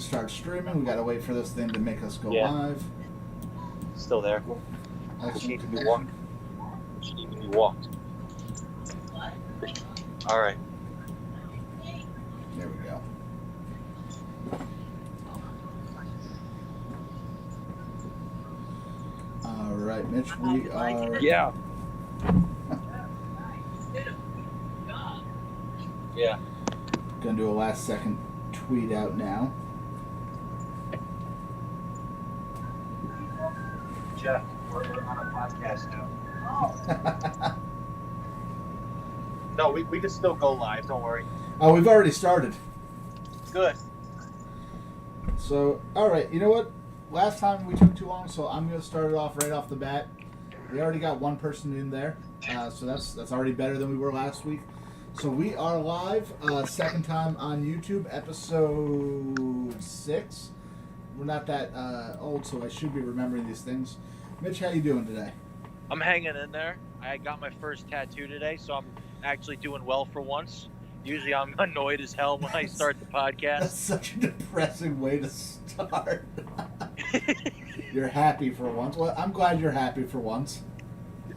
start streaming. We got to wait for this thing to make us go live. Still there. She needs to be walked. She needs to be walked. All right. There we go. All right, Mitch, we are... Yeah. Yeah. Gonna do a last second tweet out now. Jeff, we're on a podcast now. No, we can still go live. Don't worry. Oh, we've already started. Good. So, all right, you know what? Last time we took too long, so I'm going to start it off right off the bat. We already got one person in there, so that's already better than we were last week. So we are live, second time on YouTube, episode 6. We're not that old, so I should be remembering these things. Mitch, how you doing today? I'm hanging in there. I got my first tattoo today, so I'm actually doing well for once. Usually I'm annoyed as hell when I start the podcast. That's such a depressing way to start. You're happy for once. Well, I'm glad you're happy for once.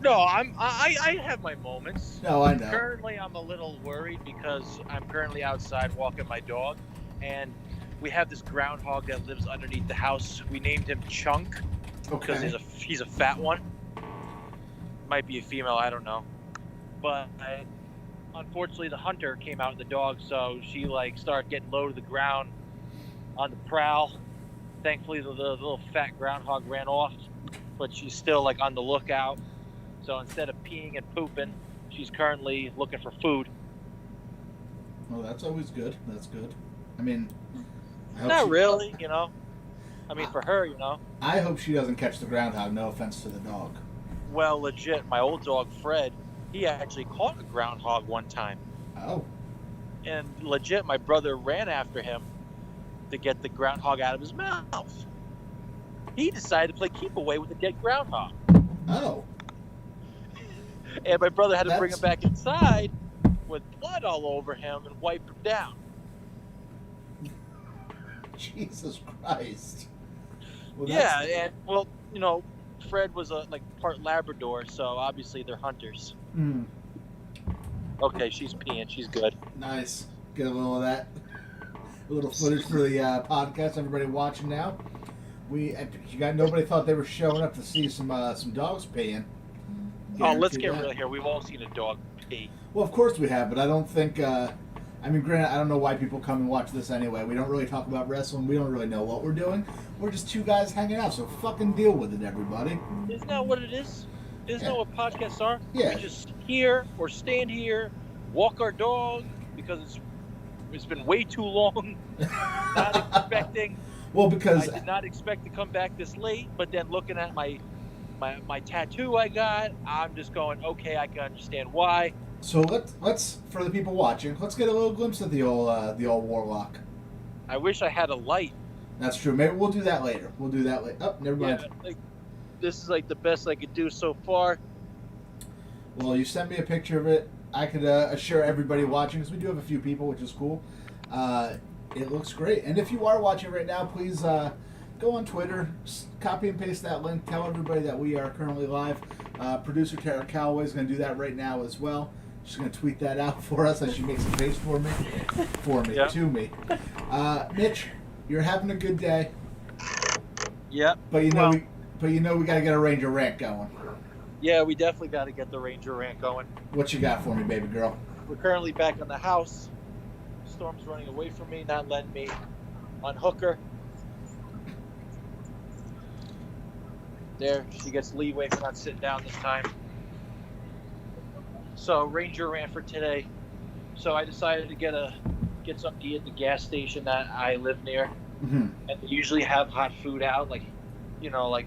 No, I have my moments. No, I know. Currently, I'm a little worried because I'm currently outside walking my dog, and we have this groundhog that lives underneath the house. We named him Chunk because he's a fat one. Might be a female, I don't know. But unfortunately, the hunter came out in the dog, so she started getting low to the ground on the prowl. Thankfully, the little fat groundhog ran off, but she's still on the lookout. So instead of peeing and pooping, she's currently looking for food. Well, that's always good. That's good. I mean, not really, I mean, for her, I hope she doesn't catch the groundhog. No offense to the dog. Well, legit, my old dog Fred, he actually caught a groundhog one time. Oh. And legit, my brother ran after him to get the groundhog out of his mouth. He decided to play keep away with the dead groundhog. Oh. And my brother had to bring him back inside with blood all over him and wipe him down. Jesus Christ. Well, Fred was part Labrador, so obviously they're hunters. Mm. Okay, she's peeing. She's good. Nice. Get a little of that. A little footage for the podcast. Everybody watching now. Nobody thought they were showing up to see some dogs peeing. Let's get real here. We've all seen a dog pee. Well, of course we have, but I don't think. Granted, I don't know why people come and watch this anyway. We don't really talk about wrestling. We don't really know what we're doing. We're just two guys hanging out, so fucking deal with it, everybody. Isn't that what it is? Isn't that what podcasts are? Yeah. We just hear or stand here, walk our dog, because it's been way too long. Not expecting. Well, because I did not expect to come back this late, but then looking at my tattoo I got, I'm just going, okay, I can understand why. So let's for the people watching, let's get a little glimpse of the old warlock. I wish I had a light. That's true. Maybe we'll do that later. Oh, never mind. Yeah, this is the best I could do so far. Well, you sent me a picture of it. I could assure everybody watching, because we do have a few people, which is cool. It looks great. And if you are watching right now, please go on Twitter, copy and paste that link. Tell everybody that we are currently live. Producer Tara Calloway is going to do that right now as well. She's going to tweet that out for us as she makes a face for me, Yep. to me. Mitch, you're having a good day. Yep. But we got to get a Ranger rant going. Yeah, we definitely got to get the Ranger rant going. What you got for me, baby girl? We're currently back in the house. Storm's running away from me, not letting me unhook her. There, she gets leeway for not sitting down this time. So, Ranger rant for today. So I decided to get something to eat at the gas station that I live near. Mm-hmm. And they usually have hot food out, like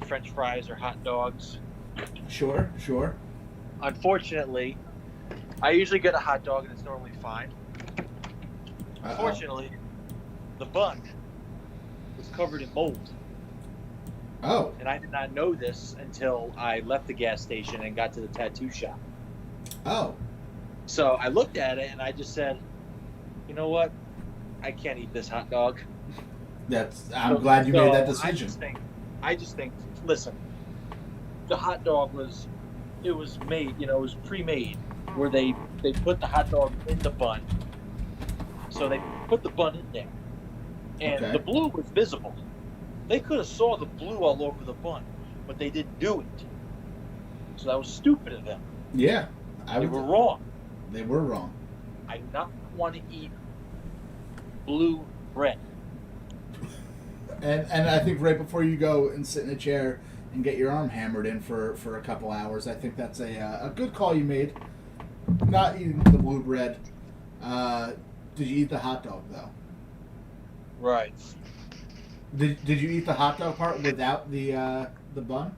French fries or hot dogs. Sure. Unfortunately, I usually get a hot dog and it's normally fine. Uh-oh. Unfortunately, the bun was covered in mold. Oh. And I did not know this until I left the gas station and got to the tattoo shop. Oh. So I looked at it and I just said, you know what? I can't eat this hot dog. I'm glad you made that decision. I just think. Listen, the hot dog was made. It was pre-made, where they put the hot dog in the bun. So they put the bun in there, and the blue was visible. They could have saw the blue all over the bun, but they didn't do it. So that was stupid of them. Yeah, they were wrong. They were wrong. I do not want to eat blue bread. And I think right before you go and sit in a chair and get your arm hammered in for a couple hours, I think that's a good call you made. Not eating the blue bread. Did you eat the hot dog though? Right. Did you eat the hot dog part without the bun?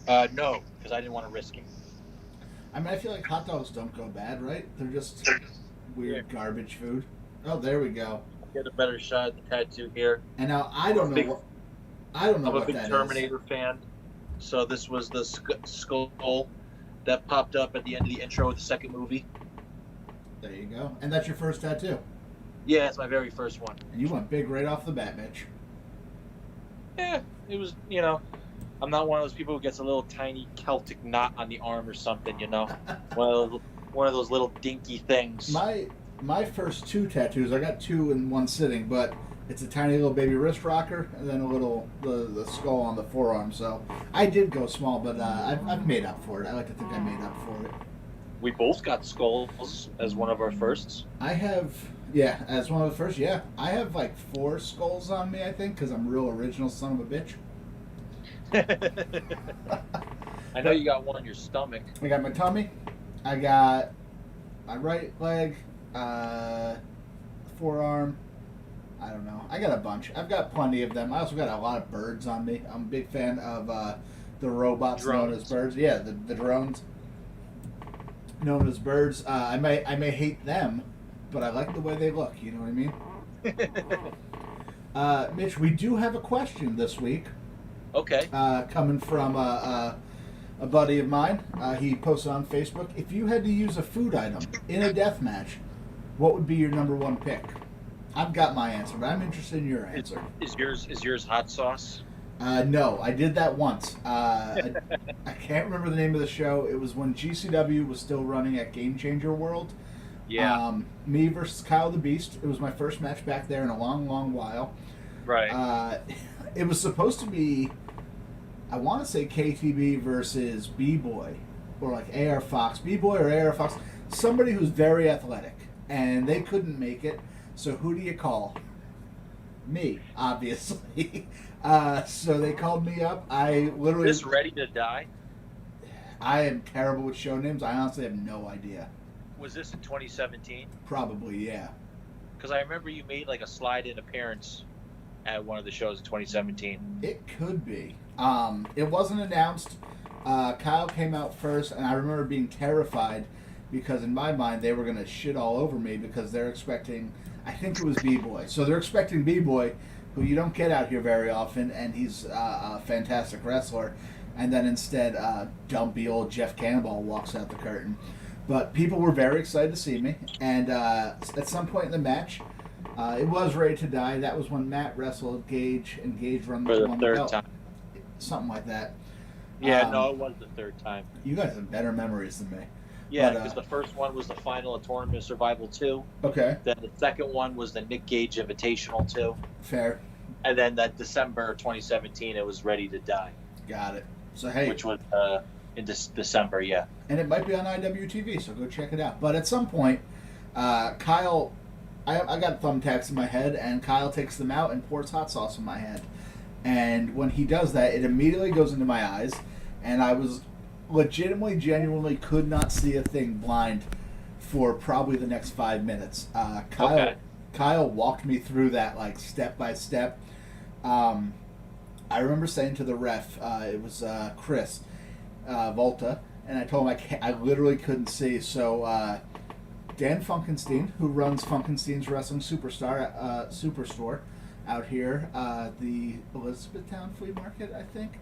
No, because I didn't want to risk it. I mean, I feel like hot dogs don't go bad, right? They're just weird garbage food. Oh, there we go. Get a better shot at the tattoo here. And now I don't know what that is. I'm a big Terminator fan, so this was the skull that popped up at the end of the intro of the second movie. There you go. And that's your first tattoo? Yeah, it's my very first one. And you went big right off the bat, Mitch. Yeah, it was, I'm not one of those people who gets a little tiny Celtic knot on the arm or something, one of those little dinky things. My first two tattoos, I got two in one sitting, but it's a tiny little baby wrist rocker and then a little the skull on the forearm. So I did go small, but I've made up for it. I like to think I made up for it. We both got skulls as one of our firsts. I have, yeah, as one of the first, yeah. I have like 4 skulls on me, I think, because I'm a real original son of a bitch. I know you got one on your stomach. I got my tummy. I got my right leg, forearm. I don't know. I got a bunch. I've got plenty of them. I also got a lot of birds on me. I'm a big fan of the robots known as birds. Yeah, the drones known as birds. I may hate them, but I like the way they look. You know what I mean? Mitch, we do have a question this week. Okay. Coming from a buddy of mine. He posted on Facebook. If you had to use a food item in a death match, what would be your number one pick? I've got my answer, but I'm interested in your answer. Is yours hot sauce? No, I did that once. I can't remember the name of the show. It was when GCW was still running at Game Changer World. Yeah. Me versus Kyle the Beast. It was my first match back there in a long, long while. Right. It was supposed to be, I want to say KTB versus B-Boy, or like AR Fox. B-Boy or AR Fox. Somebody who's very athletic. And they couldn't make it. So who do you call? Me, obviously. So they called me up. I literally... Is this Ready to Die? I am terrible with show names. I honestly have no idea. Was this in 2017? Probably, yeah. Because I remember you made like a slide-in appearance at one of the shows in 2017. It could be. It wasn't announced. Kyle came out first, and I remember being terrified because in my mind they were going to shit all over me because they're expecting... I think it was B-Boy. So they're expecting B-Boy, who you don't get out here very often, and he's a fantastic wrestler. And then instead, dumpy old Jeff Cannonball walks out the curtain. But people were very excited to see me. And at some point in the match, it was Ready to Die. That was when Matt wrestled Gage, and Gage won for the third belt. time. Something like that. Yeah, no, it was the third time. You guys have better memories than me. Yeah, because the first one was the final of Tournament Survival 2. Okay. Then the second one was the Nick Gage Invitational 2. Fair. And then that December 2017, it was Ready to Die. Got it. So, hey. Which was in December, yeah. And it might be on IWTV, so go check it out. But at some point, Kyle, I got thumbtacks in my head, and Kyle takes them out and pours hot sauce in my head. And when he does that, it immediately goes into my eyes, and I was legitimately, genuinely could not see a thing blind for probably the next 5 minutes. Kyle walked me through that like step by step. I remember saying to the ref, it was Chris Volta, and I told him I literally couldn't see. So Dan Funkenstein, who runs Funkenstein's Wrestling Superstore out here, the Elizabethtown Flea Market, I think.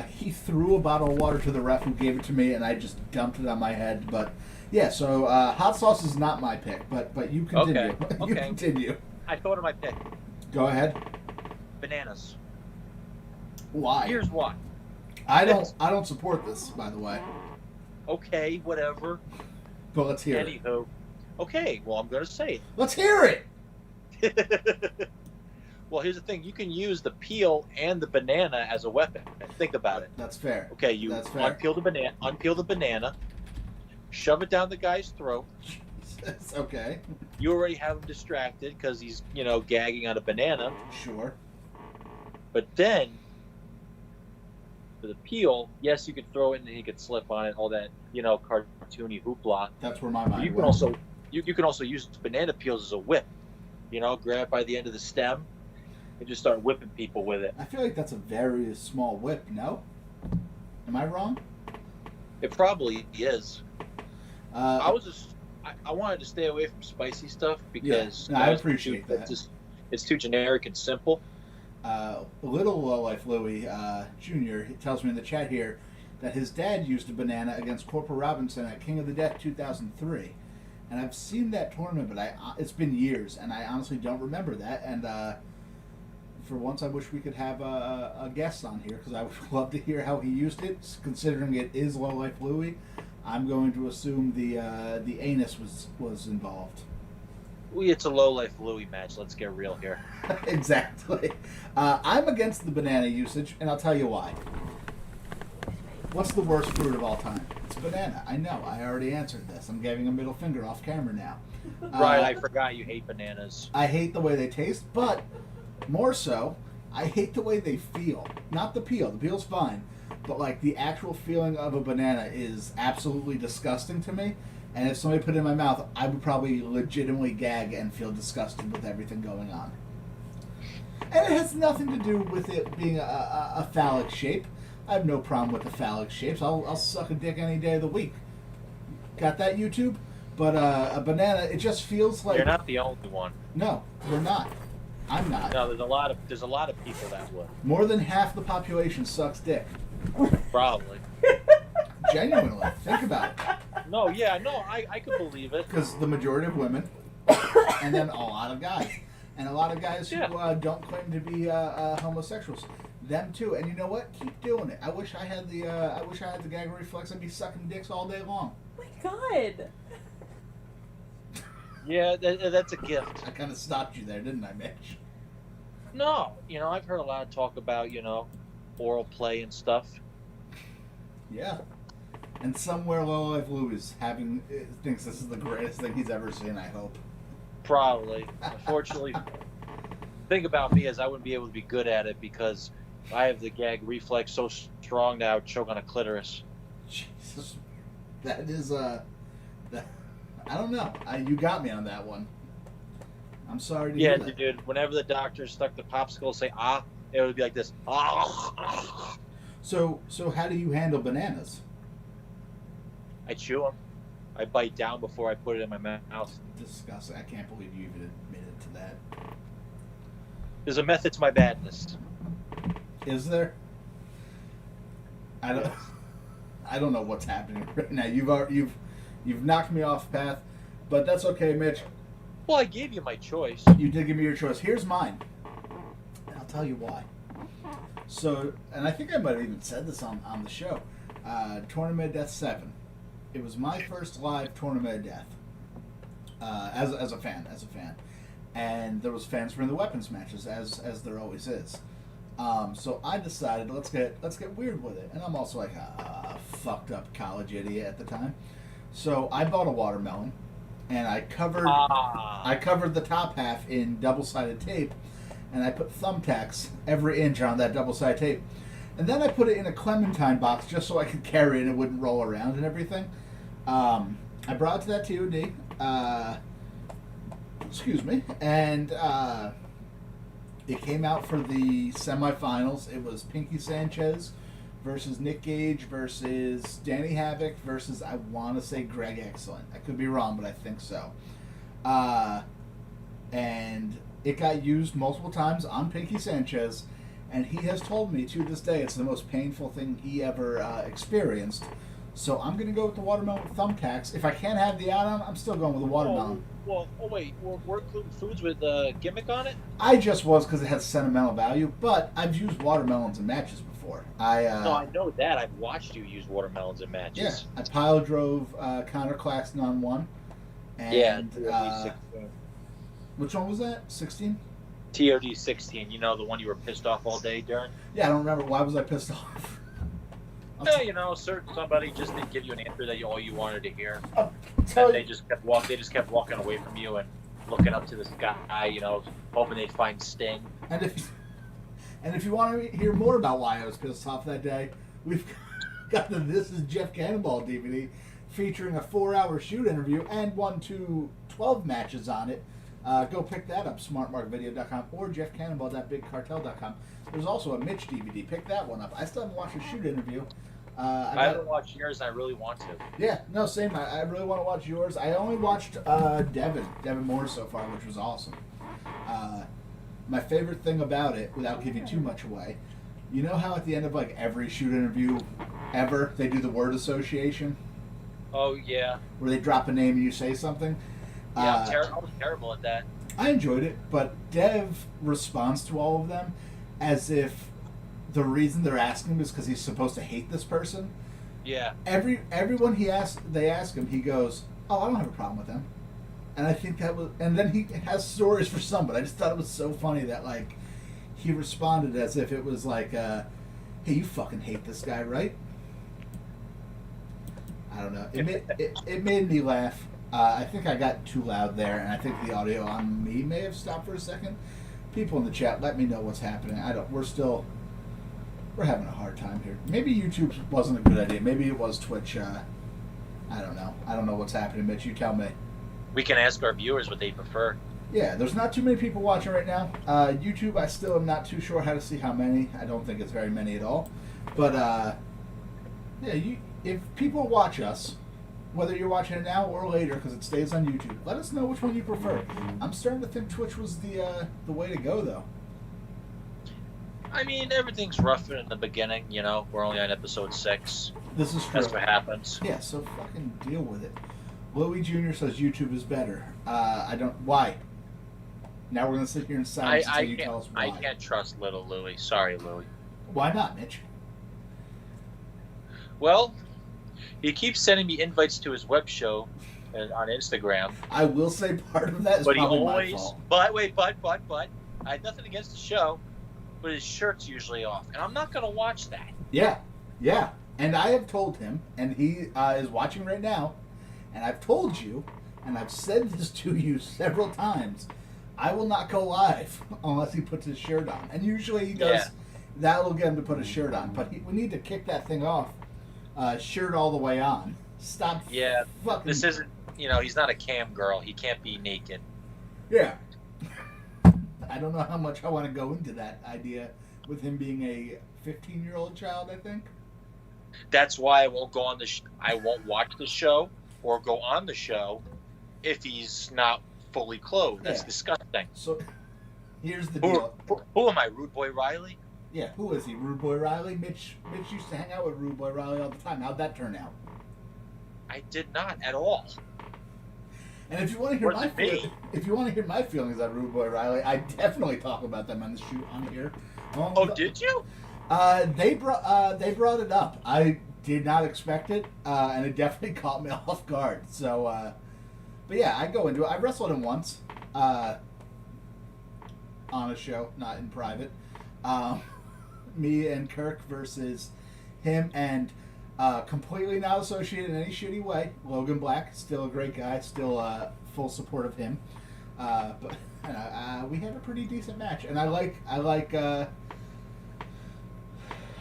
He threw a bottle of water to the ref who gave it to me, and I just dumped it on my head. But yeah, so hot sauce is not my pick, but you continue. Okay. You continue. I thought of my pick. Go ahead. Bananas. Why? Here's why. I don't support this, by the way. Okay, whatever. But let's hear it. Anywho. Okay, well, I'm going to say Let's hear it. it. Well, here's the thing. You can use the peel and the banana as a weapon. Think about it. That's fair. Okay, you That's fair. unpeel the banana, shove it down the guy's throat. Jesus, okay. You already have him distracted because he's, gagging on a banana. Sure. But then, for the peel, yes, you could throw it and he could slip on it, all that, cartoony hoopla. That's where my mind You can went. also you can also use banana peels as a whip. Grab it by the end of the stem and just start whipping people with it. I feel like that's a very small whip, no? Am I wrong? It probably is. I I wanted to stay away from spicy stuff because I appreciate that. It's too generic and simple. Little Lowlife Louie Jr. he tells me in the chat here that his dad used a banana against Corporal Robinson at King of the Death 2003. And I've seen that tournament, but it's been years, and I honestly don't remember that. And for once, I wish we could have a guest on here, because I would love to hear how he used it. Considering it is Lowlife Louie, I'm going to assume the anus was involved. It's a Low-Life Louie match. Let's get real here. Exactly. I'm against the banana usage, and I'll tell you why. What's the worst fruit of all time? It's banana. I know. I already answered this. I'm giving a middle finger off camera now. Right, I forgot you hate bananas. I hate the way they taste, but more so, I hate the way they feel. Not the peel. The peel's fine. But, like, the actual feeling of a banana is absolutely disgusting to me. And if somebody put it in my mouth, I would probably legitimately gag and feel disgusted with everything going on. And it has nothing to do with it being a phallic shape. I have no problem with the phallic shapes. I'll suck a dick any day of the week. Got that, YouTube? But a banana, it just feels like... You're not the only one. No, we're not. I'm not. No, there's a lot of people that would. More than half the population sucks dick. Probably. Genuinely. Think about it. No, I could believe it. Because the majority of women, and then a lot of guys. And a lot of guys who don't claim to be homosexuals. Them too. And you know what? Keep doing it. I wish I had the gag reflex. I'd be sucking dicks all day long. Oh my god. Yeah, that's a gift. I kind of stopped you there, didn't I, Mitch? No, I've heard a lot of talk about, oral play and stuff. Yeah. And somewhere Lowlife Louie thinks this is the greatest thing he's ever seen, I hope. Probably. Unfortunately, thing about me is I wouldn't be able to be good at it because I have the gag reflex so strong that I would choke on a clitoris. Jesus. That is, I don't know. You got me on that one. I'm sorry to hear that. Yeah, dude. Whenever the doctor stuck the popsicle, say, it would be like this. So how do you handle bananas? I chew them. I bite down before I put it in my mouth. Disgusting. I can't believe you even admitted to that. There's a method to my badness. Is there? I don't know what's happening right now. You've knocked me off path, but that's okay, Mitch. Well, I gave you my choice. You did give me your choice. Here's mine. And I'll tell you why. So, and I think I might have even said this on the show. Tournament of Death 7. It was my first live Tournament of Death. As a fan. And there was fans for the weapons matches, as there always is. So I decided let's get weird with it. And I'm also like a fucked up college idiot at the time. So I bought a watermelon and I covered the top half in double-sided tape, and I put thumbtacks every inch on that double-sided tape. And then I put it in a clementine box just so I could carry it and it wouldn't roll around and everything. I brought it to that TOD. Excuse me. And it came out for the semifinals. It was Pinky Sanchez versus Nick Gage versus Danny Havoc versus, I want to say, Greg Excellent. I could be wrong, but I think so. And it got used multiple times on Pinky Sanchez, and he has told me to this day it's the most painful thing he ever experienced. So I'm gonna go with the watermelon with thumbtacks. If I can't have the add-on, I'm still going with the watermelon. Wait, we're including foods with gimmick on it? I just was because it has sentimental value, but I've used watermelons in matches before. No, I know that. I've watched you use watermelons in matches. Yeah, I pile drove Connor Claxton on one. And, yeah, TOD 16. Which one was that? 16? TOD 16. You know, the one you were pissed off all day during? Yeah, I don't remember. Why was I pissed off? Yeah, you know, somebody just didn't give you an answer that all you wanted to hear. They just kept walking away from you and looking up to the sky, you know, hoping they'd find Sting. And if you want to hear more about why I was pissed off that day, we've got the This Is Jeff Cannonball DVD featuring a 4-hour shoot interview and 1-2-12 matches on it. Go pick that up, smartmarkvideo.com or jeffcannonball.bigcartel.com. There's also a Mitch DVD. Pick that one up. I still haven't watched a shoot interview. I haven't watched yours, and I really want to. Yeah, no, same. I really want to watch yours. I only watched Devin Moore so far, which was awesome. My favorite thing about it, without giving too much away, you know how at the end of like every shoot interview ever, they do the word association? Oh, yeah. Where they drop a name and you say something? Yeah, I was terrible at that. I enjoyed it, but Dev responds to all of them as if the reason they're asking him is because he's supposed to hate this person. Yeah. Everyone they ask him, he goes, "Oh, I don't have a problem with them." And I think that was, and then he has stories for some, but I just thought it was so funny that like he responded as if it was like, "Hey, you fucking hate this guy, right?" I don't know. It made me laugh. I think I got too loud there, and I think the audio on me may have stopped for a second. People in the chat, let me know what's happening. We're having a hard time here. Maybe YouTube wasn't a good idea. Maybe it was Twitch. I don't know. I don't know what's happening, Mitch. You tell me. We can ask our viewers what they prefer. Yeah, there's not too many people watching right now. YouTube, I still am not too sure how to see how many. I don't think it's very many at all. But, yeah, if people watch us, whether you're watching it now or later, because it stays on YouTube, let us know which one you prefer. I'm starting to think Twitch was the way to go, though. I mean, everything's rougher in the beginning, you know. We're only on episode 6. This is true. That's what happens. Yeah, so fucking deal with it. Louis Jr. says YouTube is better. Why? Now we're going to sit here in silence until you tell us why. I can't trust little Louis. Sorry, Louis. Why not, Mitch? Well, he keeps sending me invites to his web show on Instagram. I will say part of that is probably my fault. But I had nothing against the show, but his shirt's usually off, and I'm not going to watch that. Yeah. And I have told him, and he is watching right now, and I've told you, and I've said this to you several times, I will not go live unless he puts his shirt on. And usually he does. Yeah. That will get him to put his shirt on. But we need to kick that thing off. Shirt all the way on. Stop. Yeah. Fucking... This isn't, he's not a cam girl. He can't be naked. Yeah. I don't know how much I want to go into that idea with him being a 15-year-old child, I think. That's why I won't go on I won't watch the show or go on the show if he's not fully clothed. That's disgusting. So here's the deal. Who am I, Rude Boy Riley? Yeah, who is he? Rude Boy Riley? Mitch used to hang out with Rude Boy Riley all the time. How'd that turn out? I did not at all. And if you want to hear my feelings on Rude Boy Riley, I definitely talk about them on the shoot on here. Did you? They brought it up. I did not expect it, and it definitely caught me off guard. So, but yeah, I go into it. I wrestled him once on a show, not in private. Me and Kirk versus him, and completely not associated in any shitty way. Logan Black, still a great guy, still full support of him. But we had a pretty decent match, and I like.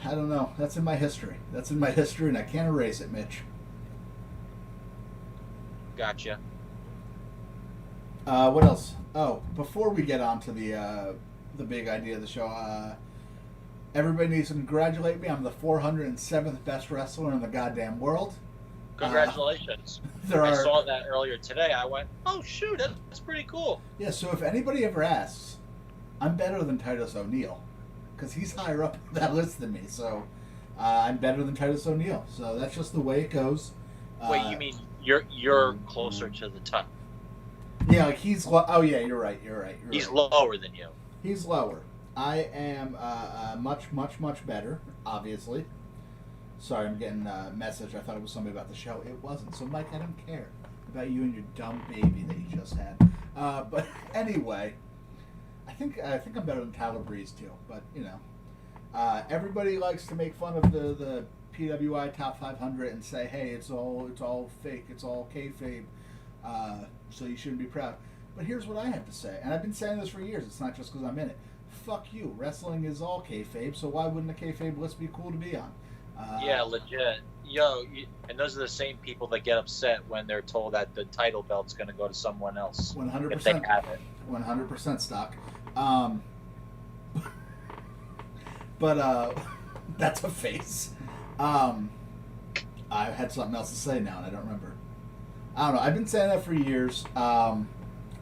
I don't know. That's in my history. And I can't erase it, Mitch. Gotcha. What else? Oh, before we get on to the big idea of the show, everybody needs to congratulate me. I'm the 407th best wrestler in the goddamn world. Congratulations. I saw that earlier today. I went, oh, shoot, that's pretty cool. Yeah, so if anybody ever asks, I'm better than Titus O'Neil, because he's higher up that list than me. So I'm better than Titus O'Neil. So that's just the way it goes. Wait, you mean you're closer to the top? Yeah, like he's oh yeah, you're right. He's lower than you. He's lower. I am much better, obviously. Sorry, I'm getting a message. I thought it was somebody about the show. It wasn't. So, Mike, I don't care about you and your dumb baby that you just had. But anyway, I think I'm better than Tyler Breeze too. But you know, everybody likes to make fun of the PWI Top 500 and say, hey, it's all fake, it's all kayfabe. So you shouldn't be proud. But here's what I have to say, and I've been saying this for years. It's not just because I'm in it. Fuck you. Wrestling is all kayfabe, so why wouldn't a kayfabe list be cool to be on? Yeah, legit. And those are the same people that get upset when they're told that the title belt's going to go to someone else. 100%. If they have it. 100% stock. But that's a face. I had something else to say now, and I don't remember. I don't know. I've been saying that for years.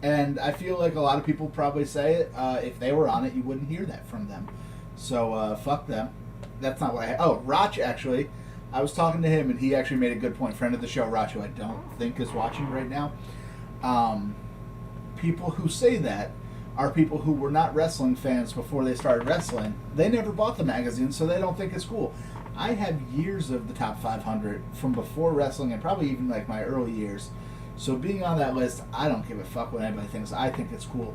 And I feel like a lot of people probably say it. If they were on it, you wouldn't hear that from them. So, fuck them. That's not what I had. Oh, Roch, actually. I was talking to him, and he actually made a good point. Friend of the show, Roch, who I don't think is watching right now. People who say that are people who were not wrestling fans before they started wrestling. They never bought the magazine, so they don't think it's cool. I have years of the top 500 from before wrestling, and probably even like my early years. So being on that list, I don't give a fuck what anybody thinks. I think it's cool.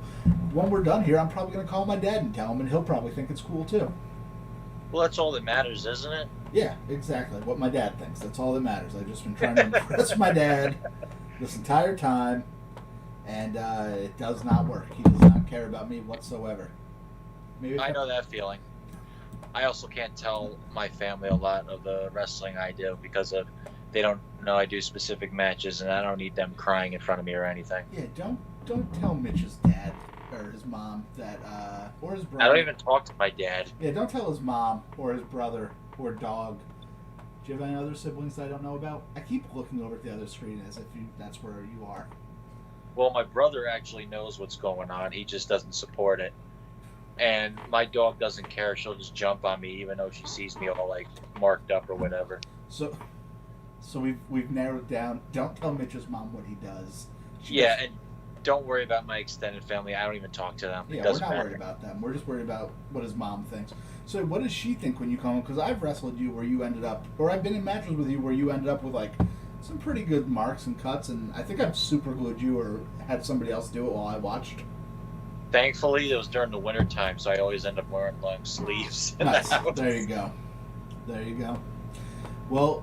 When we're done here, I'm probably going to call my dad and tell him, and he'll probably think it's cool too. Well, that's all that matters, isn't it? Yeah, exactly. What my dad thinks. That's all that matters. I've just been trying to impress my dad this entire time, and it does not work. He does not care about me whatsoever. Maybe I know that feeling. I also can't tell my family a lot of the wrestling I do because they don't know I do specific matches, and I don't need them crying in front of me or anything. Yeah, don't tell Mitch's dad or his mom that or his brother. I don't even talk to my dad. Yeah, don't tell his mom or his brother or dog. Do you have any other siblings that I don't know about? I keep looking over at the other screen as if that's where you are. Well, my brother actually knows what's going on. He just doesn't support it. And my dog doesn't care. She'll just jump on me even though she sees me all like marked up or whatever. So we've narrowed down. Don't tell Mitch's mom what he does. And don't worry about my extended family. I don't even talk to them. Yeah, we're not worried about them. We're just worried about what his mom thinks. So what does she think when you come home? Because I've wrestled you where you ended up, or I've been in matches with you where you ended up with like some pretty good marks and cuts, and I think I've super glued you or had somebody else do it while I watched. Thankfully, it was during the winter time, so I always end up wearing long sleeves. Nice. There you go. Well,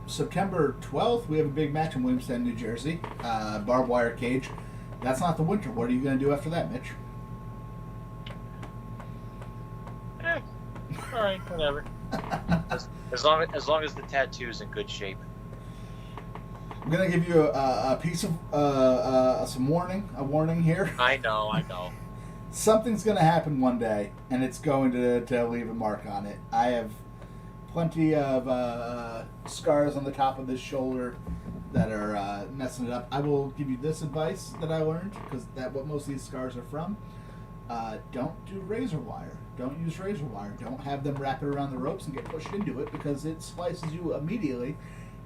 September 12th, we have a big match in Williamstown, New Jersey. Barbed wire cage. That's not the winter. What are you going to do after that, Mitch? All right, whatever. as long as the tattoo's in good shape. I'm going to give you a piece of a warning here. I know. Something's going to happen one day, and it's going to leave a mark on it. I have plenty of scars on the top of this shoulder that are messing it up. I will give you this advice that I learned, because that's what most of these scars are from. Don't do razor wire. Don't use razor wire. Don't have them wrap it around the ropes and get pushed into it, because it slices you immediately.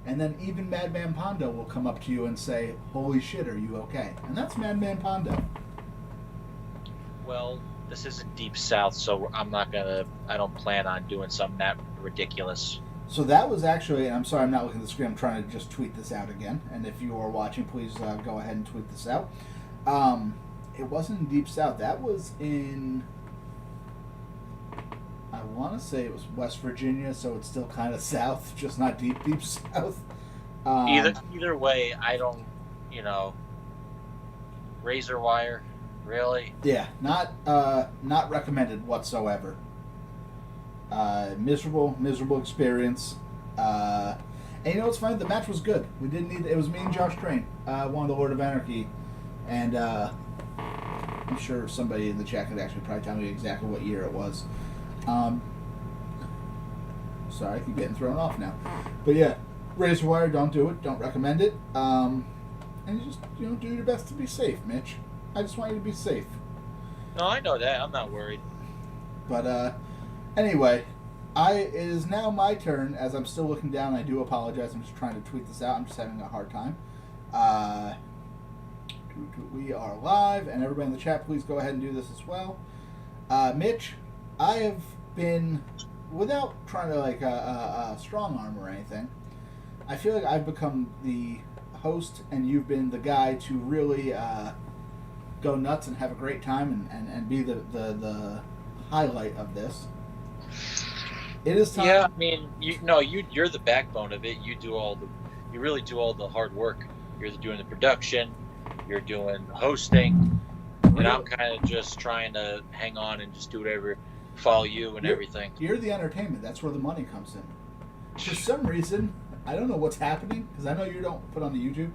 And then even Madman Pondo will come up to you and say, "Holy shit, are you okay?" And that's Madman Pondo. Well, this isn't Deep South, so I don't plan on doing something that ridiculous. So that was actually, and I'm sorry I'm not looking at the screen, I'm trying to just tweet this out again. And if you are watching, please go ahead and tweet this out. It wasn't in Deep South. That was in, I want to say it was West Virginia, so it's still kind of south, just not deep south. Either way, I don't, razor wire, really? Yeah, not recommended whatsoever. Miserable experience. And you know what's funny? The match was good. We didn't need it was me and Josh Crane, one of the Lord of Anarchy, and I'm sure somebody in the chat could actually probably tell me exactly what year it was. Sorry, I keep getting thrown off now. But yeah, razor wire, don't do it. Don't recommend it. And you just do your best to be safe, Mitch. I just want you to be safe. No, I know that. I'm not worried. But anyway, It is now my turn. As I'm still looking down, I do apologize. I'm just trying to tweet this out. I'm just having a hard time. We are live, and everybody in the chat, please go ahead and do this as well. Mitch, I have been, without trying to strong arm or anything, I feel like I've become the host, and you've been the guy to really go nuts and have a great time and be the highlight of this. It is time. Yeah, I mean, you're the backbone of it. You really do all the hard work. You're doing the production, you're doing the hosting, and I'm kind of just trying to hang on and just do whatever, follow you and everything. You're the entertainment. That's where the money comes in. For some reason, I don't know what's happening, because I know you don't put on the YouTube.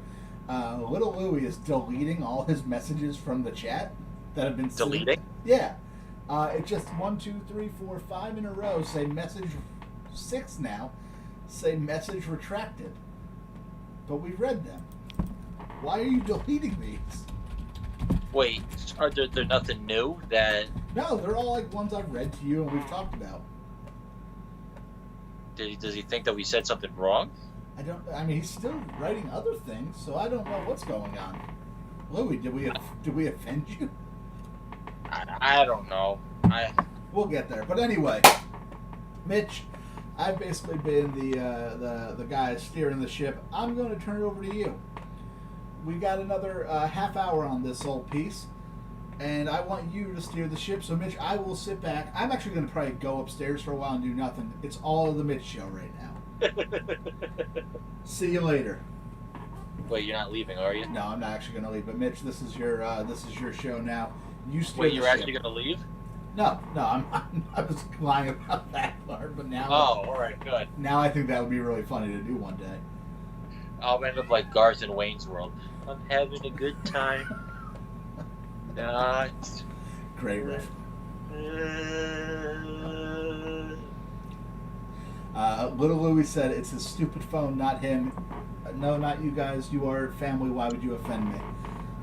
Little Louie is deleting all his messages from the chat that have been deleting. Yeah, it just 1, 2, 3, 4, 5 in a row say message 6 now. Say message retracted, but we read them. Why are you deleting these? Wait, are there nothing new that? No, they're all like ones I've read to you and we've talked about. Does he think that we said something wrong? I mean, he's still writing other things, so I don't know what's going on. Louie, did we offend you? I don't know. We'll get there. But anyway, Mitch, I've basically been the guy steering the ship. I'm going to turn it over to you. We got another half hour on this whole piece, and I want you to steer the ship. So, Mitch, I will sit back. I'm actually going to probably go upstairs for a while and do nothing. It's all the Mitch show right now. See you later. Wait, you're not leaving, are you? No, I'm not actually going to leave. But Mitch, this is your show now. You steer Wait, the you're ship. actually going to leave? No, I was lying about that part, but now. Oh, all right, good. Now I think that would be really funny to do one day. I'll end up like Garth in Wayne's World. I'm having a good time. Not. Great riff. Little Louie said it's his stupid phone, not him. No, not you guys. You are family. Why would you offend me?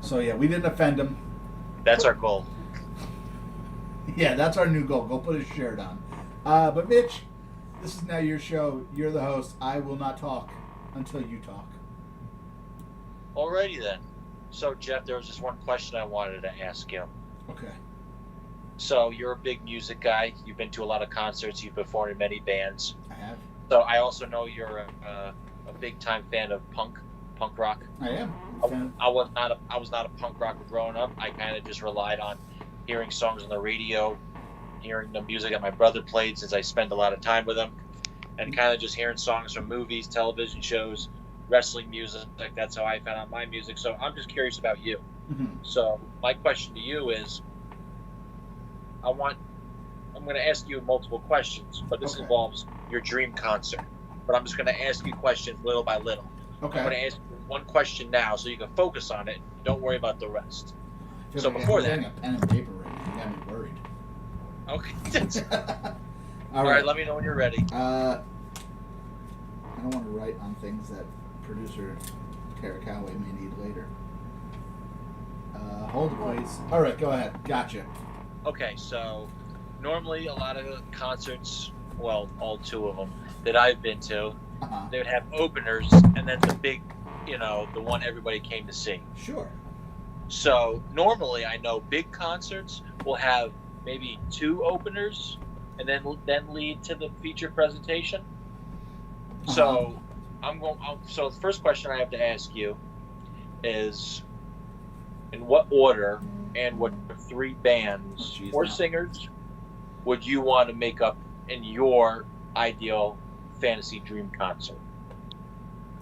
So yeah, we didn't offend him. That's our goal. Yeah, that's our new goal. Go put his shirt on. But Mitch, this is now your show. You're the host. I will not talk until you talk. Alrighty then. So Jeff, there was just one question I wanted to ask you. Okay. So you're a big music guy. You've been to a lot of concerts. You've performed in many bands. I have. So I also know you're a big time fan of punk rock. I am. I was not a punk rocker growing up. I kind of just relied on hearing songs on the radio, hearing the music that my brother played since I spent a lot of time with him, and kind of just hearing songs from movies, television shows, wrestling music. Like that's how I found out my music. So I'm just curious about you. Mm-hmm. So my question to you is, I'm going to ask you multiple questions, but this involves your dream concert. But I'm just going to ask you questions little by little. Okay. I'm going to ask you one question now so you can focus on it. Don't worry about the rest. So like before I'm that, getting a pen and paper ready. You got me worried. okay. All right. Let me know when you're ready. I don't want to write on things that producer Tara Calloway may need later. Hold it, please. All right, go ahead. Gotcha. Okay, so normally a lot of concerts, well, all two of them that I've been to, they would have openers and then the big, the one everybody came to see. Sure. So normally I know big concerts will have maybe 2 openers and then lead to the feature presentation. So so the first question I have to ask you is, in what order and what 3 bands or singers would you want to make up in your ideal fantasy dream concert?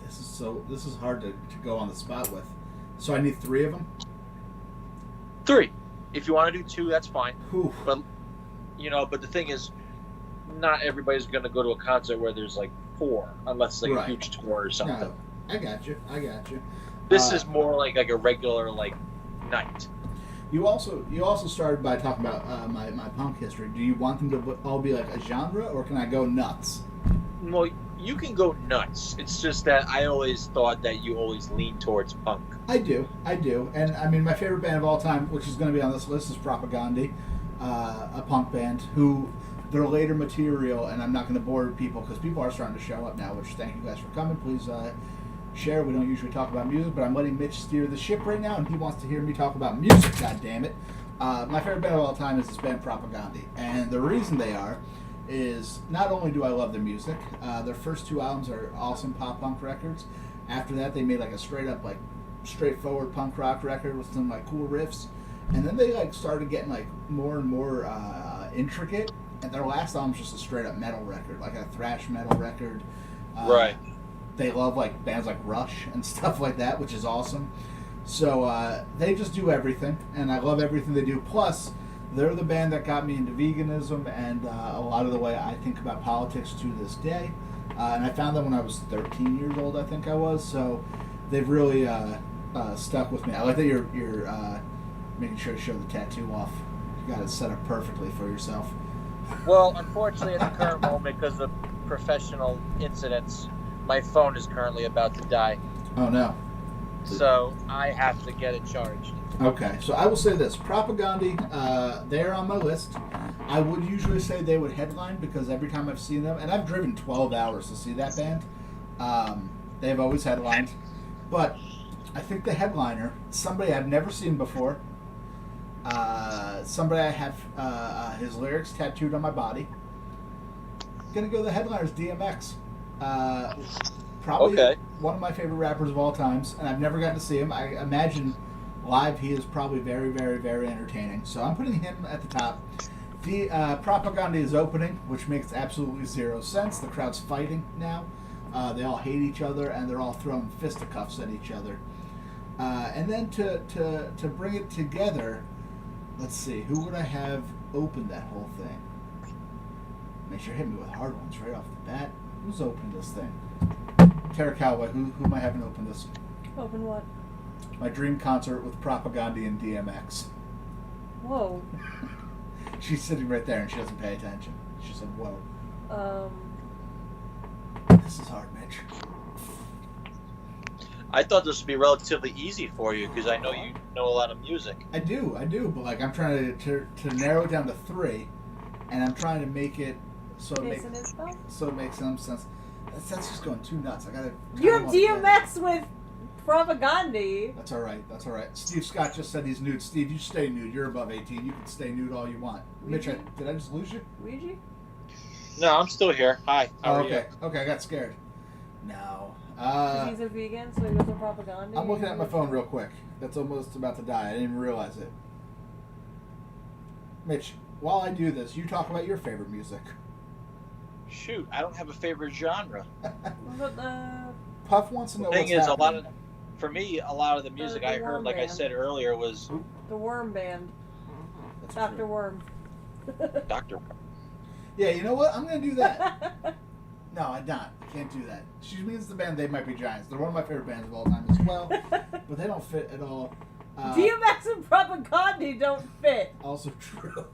This is hard to go on the spot with. So I need 3 of them? 3. If you want to do 2, that's fine. Oof. But but the thing is, not everybody's going to go to a concert where there's like 4, unless it's like a huge tour or something. No, I got you. This is more like a regular night. You also started by talking about my punk history. Do you want them to all be like a genre, or can I go nuts? Well, you can go nuts. It's just that I always thought that you always lean towards punk. I do. And I mean, my favorite band of all time, which is going to be on this list, is Propagandhi, a punk band who their later material, and I'm not going to bore people because people are starting to show up now, which thank you guys for coming. Please share. We don't usually talk about music, but I'm letting Mitch steer the ship right now, and he wants to hear me talk about music, God damn it. My favorite band of all time is this band Propagandhi, and the reason they are is not only do I love their music, their first 2 albums are awesome pop punk records. After that, they made like a straight up like straightforward punk rock record with some like cool riffs, and then they like started getting like more and more intricate. And their last album's just a straight up metal record, like a thrash metal record. Right. They love like bands like Rush and stuff like that, which is awesome. So they just do everything, and I love everything they do. Plus, they're the band that got me into veganism and a lot of the way I think about politics to this day. And I found them when I was 13 years old, I think I was. So they've really stuck with me. I like that you're making sure to show the tattoo off. You got it set up perfectly for yourself. Well, unfortunately, at the current moment, because of professional incidents, my phone is currently about to die. Oh, no. So I have to get it charged. Okay, so I will say this. Propagandhi, they're on my list. I would usually say they would headline because every time I've seen them, and I've driven 12 hours to see that band, they've always headlined. But I think the headliner, somebody I've never seen before, somebody I have his lyrics tattooed on my body. Gonna go the headliner's DMX. Probably one of my favorite rappers of all times, and I've never gotten to see him. I imagine live he is probably very, very, very entertaining. So I'm putting him at the top. The Propagandhi is opening, which makes absolutely zero sense. The crowd's fighting now. They all hate each other, and they're all throwing fisticuffs at each other. And then to bring it together, let's see, who would I have opened that whole thing? Make sure you hit me with hard ones right off the bat. Who's opened this thing? Tara Calloway, who am I having open this? Open what? My dream concert with Propagandhi and DMX. Whoa. She's sitting right there and she doesn't pay attention. She said, whoa. This is hard, Mitch. I thought this would be relatively easy for you because I know you know a lot of music. I do, but like I'm trying to narrow it down to 3, and I'm trying to make it so it makes some sense. That's just going too nuts. I gotta. You have DMX with Propagandhi. That's all right. Steve Scott just said he's nude. Steve, you stay nude. You're above 18. You can stay nude all you want. Mitch, did I just lose you? Ouija? No, I'm still here. Hi. How are you? Okay, I got scared. No. He's a vegan, so he goes with Propagandhi. I'm looking at my phone real quick. That's almost about to die. I didn't even realize it. Mitch, while I do this, you talk about your favorite music. Shoot, I don't have a favorite genre. Puff wants to know the thing what's is, happening. for me, a lot of the music the I heard, Worm like Band. I said earlier, was The Worm Band. That's Dr. true. Worm. Dr. Yeah, you know what? I'm going to do that. No, I'm not. I can't do that. She means the band They Might Be Giants. They're one of my favorite bands of all time as well, but they don't fit at all. DMX and Propagandhi don't fit. Also true.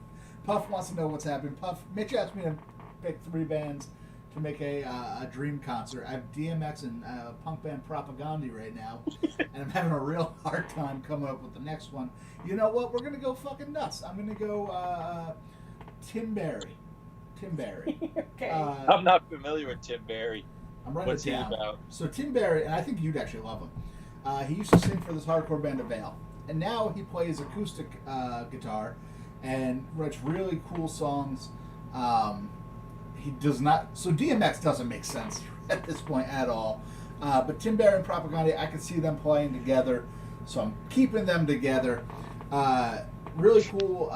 Puff wants to know what's happening. Mitch asked me to pick 3 bands to make a dream concert. I have DMX and punk band Propagandhi right now, and I'm having a real hard time coming up with the next one. You know what? We're going to go fucking nuts. I'm going to go Tim Barry. Okay. I'm not familiar with Tim Barry. I'm writing What's it he down. about? So Tim Barry, and I think you'd actually love him. He used to sing for this hardcore band Avail, and now he plays acoustic guitar and writes really cool songs. He does not. So DMX doesn't make sense at this point at all. But Tim Barry and Propagandhi, I could see them playing together, so I'm keeping them together. Really cool,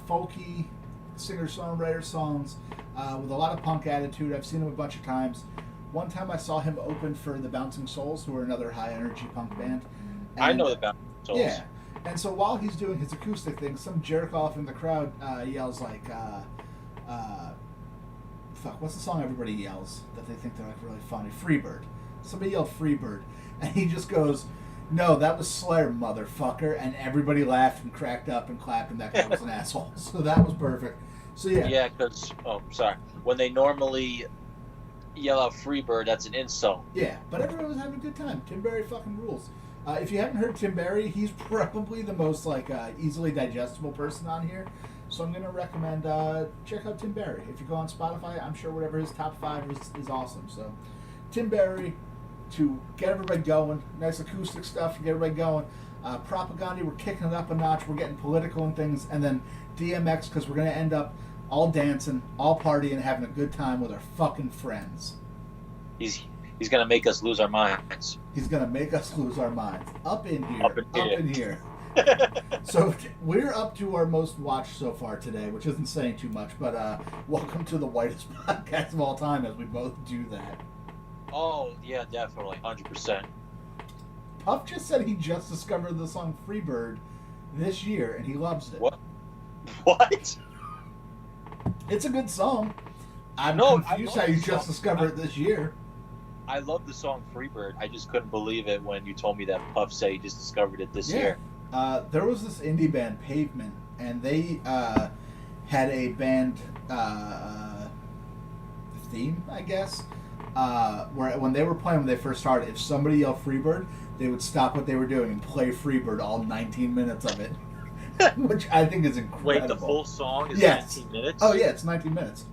folky singer-songwriter songs with a lot of punk attitude. I've seen him a bunch of times. One time I saw him open for the Bouncing Souls, who are another high-energy punk band. And, I know the Bouncing Souls. Yeah. And so while he's doing his acoustic thing, some jerk-off in the crowd yells like, what's the song everybody yells that they think they're like really funny? Freebird. Somebody yelled Freebird. And he just goes, no, that was Slayer, motherfucker. And everybody laughed and cracked up and clapped, and that guy was an asshole. So that was perfect. So yeah. Yeah, because, when they normally yell out Freebird, that's an insult. Yeah, but everyone was having a good time. Tim Barry fucking rules. If you haven't heard Tim Barry, he's probably the most easily digestible person on here. So I'm going to recommend check out Tim Barry. If you go on Spotify, I'm sure whatever his top 5 is awesome. So Tim Barry, to get everybody going, nice acoustic stuff to get everybody going. Propaganda, we're kicking it up a notch. We're getting political and things. And then DMX, because we're going to end up all dancing, all partying, having a good time with our fucking friends. He's gonna make us lose our minds. He's going to make us lose our minds. Up in here. Up in here. So we're up to our most watched so far today, which isn't saying too much, but welcome to the whitest podcast of all time as we both do that. Oh, yeah, definitely. 100%. Puff just said he just discovered the song Freebird this year, and he loves it. What? It's a good song. I'm confused how you just discovered it this year. I love the song Freebird. I just couldn't believe it when you told me that Puff said he just discovered it this year. There was this indie band, Pavement, and they had a band theme, I guess, where when they were playing when they first started, if somebody yelled Freebird, they would stop what they were doing and play Freebird all 19 minutes of it, which I think is incredible. Wait, the full song is 19 minutes? Oh, yeah, it's 19 minutes.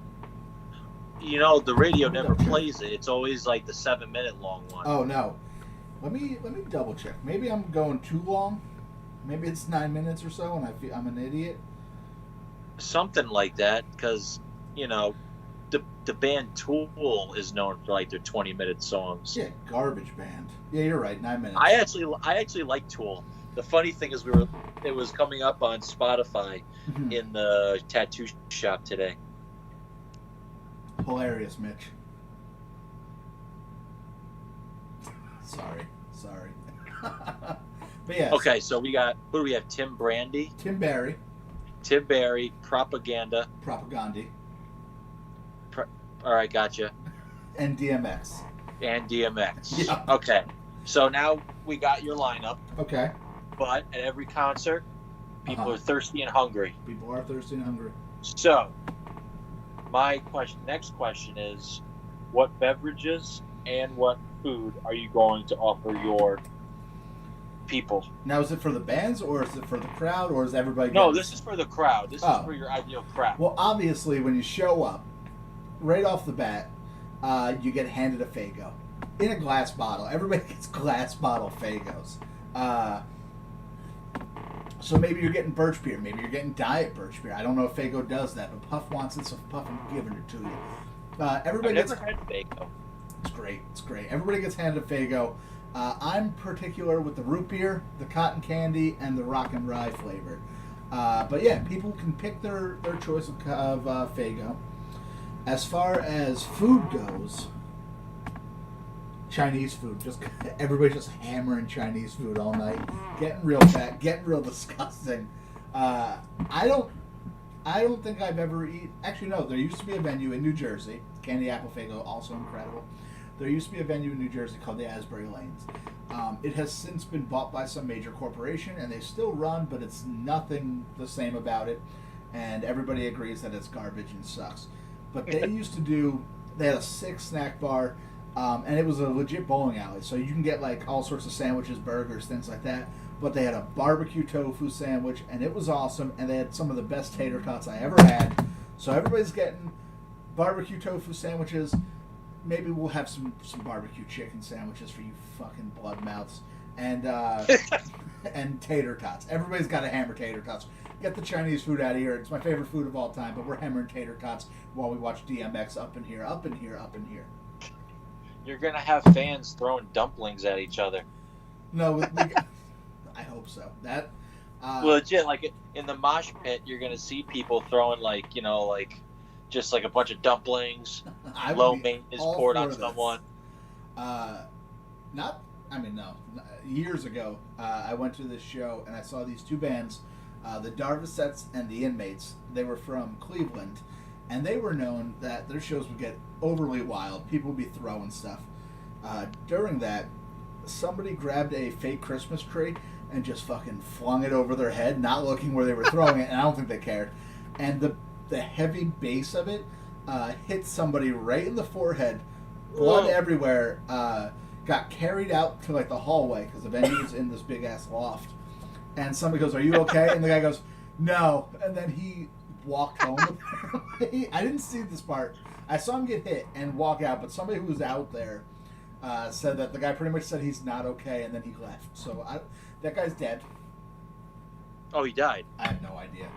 You know, the radio never plays it. It's always like the 7-minute long one. Oh, no. Let me double check. Maybe I'm going too long. Maybe it's 9 minutes or so, and I'm an idiot. Something like that, because, you know, the band Tool is known for like their 20-minute songs. Yeah, garbage band. Yeah, you're right. 9 minutes. I actually like Tool. The funny thing is, it was coming up on Spotify in the tattoo shop today. Hilarious, Mitch. Sorry. But yeah. Okay, so we got, who do we have? Tim Brandy? Tim Barry. Propaganda. Propaganda. All right, gotcha. And DMX. Yeah. Okay, so now we got your lineup. Okay. But at every concert, people are thirsty and hungry. People are thirsty and hungry. So, my next question is, what beverages and what food are you going to offer your people? Now, is it for the bands, or is it for the crowd, or is everybody... No, this is for the crowd. This is for your ideal crowd. Well, obviously, when you show up, right off the bat, you get handed a Faygo. In a glass bottle. Everybody gets glass bottle Faygos. So maybe you're getting birch beer. Maybe you're getting diet birch beer. I don't know if Faygo does that, but Puff wants it, so Puff is giving it to you. Everybody I've never had Faygo. It's great. Everybody gets handed a Faygo. I'm particular with the root beer, the cotton candy, and the rock and rye flavor. But yeah, people can pick their choice of Faygo. As far as food goes, Chinese food. Just everybody's just hammering Chinese food all night, getting real fat, getting real disgusting. I don't think I've ever eaten. Actually, no. There used to be a venue in New Jersey, Candy Apple Faygo, also incredible. There used to be a venue in New Jersey called the Asbury Lanes. It has since been bought by some major corporation, and they still run, but it's nothing the same about it. And everybody agrees that it's garbage and sucks. But they used to do. They had a 6 snack bar. And it was a legit bowling alley, so you can get like all sorts of sandwiches, burgers, things like that. But they had a barbecue tofu sandwich, and it was awesome. And they had some of the best tater tots I ever had. So everybody's getting barbecue tofu sandwiches. Maybe we'll have some barbecue chicken sandwiches for you fucking blood mouths, and and tater tots. Everybody's got to hammer tater tots. Get the Chinese food out of here. It's my favorite food of all time. But we're hammering tater tots while we watch DMX up in here. You're going to have fans throwing dumplings at each other. No, I hope so. That legit, like in the mosh pit, you're going to see people throwing just like a bunch of dumplings, low maintenance poured on someone. Years ago, I went to this show and I saw these two bands, the Darvisets and the Inmates. They were from Cleveland. And they were known that their shows would get overly wild. People would be throwing stuff. During that, somebody grabbed a fake Christmas tree and just fucking flung it over their head, not looking where they were throwing it, and I don't think they cared. And the heavy base of it hit somebody right in the forehead, blood everywhere, got carried out to like the hallway, because the venue was in this big-ass loft. And somebody goes, "Are you okay?" And the guy goes, "No." And then he walked home. Apparently. I didn't see this part. I saw him get hit and walk out, but somebody who was out there said that the guy pretty much said he's not okay, and then he left. So that guy's dead. Oh, he died. I have no idea.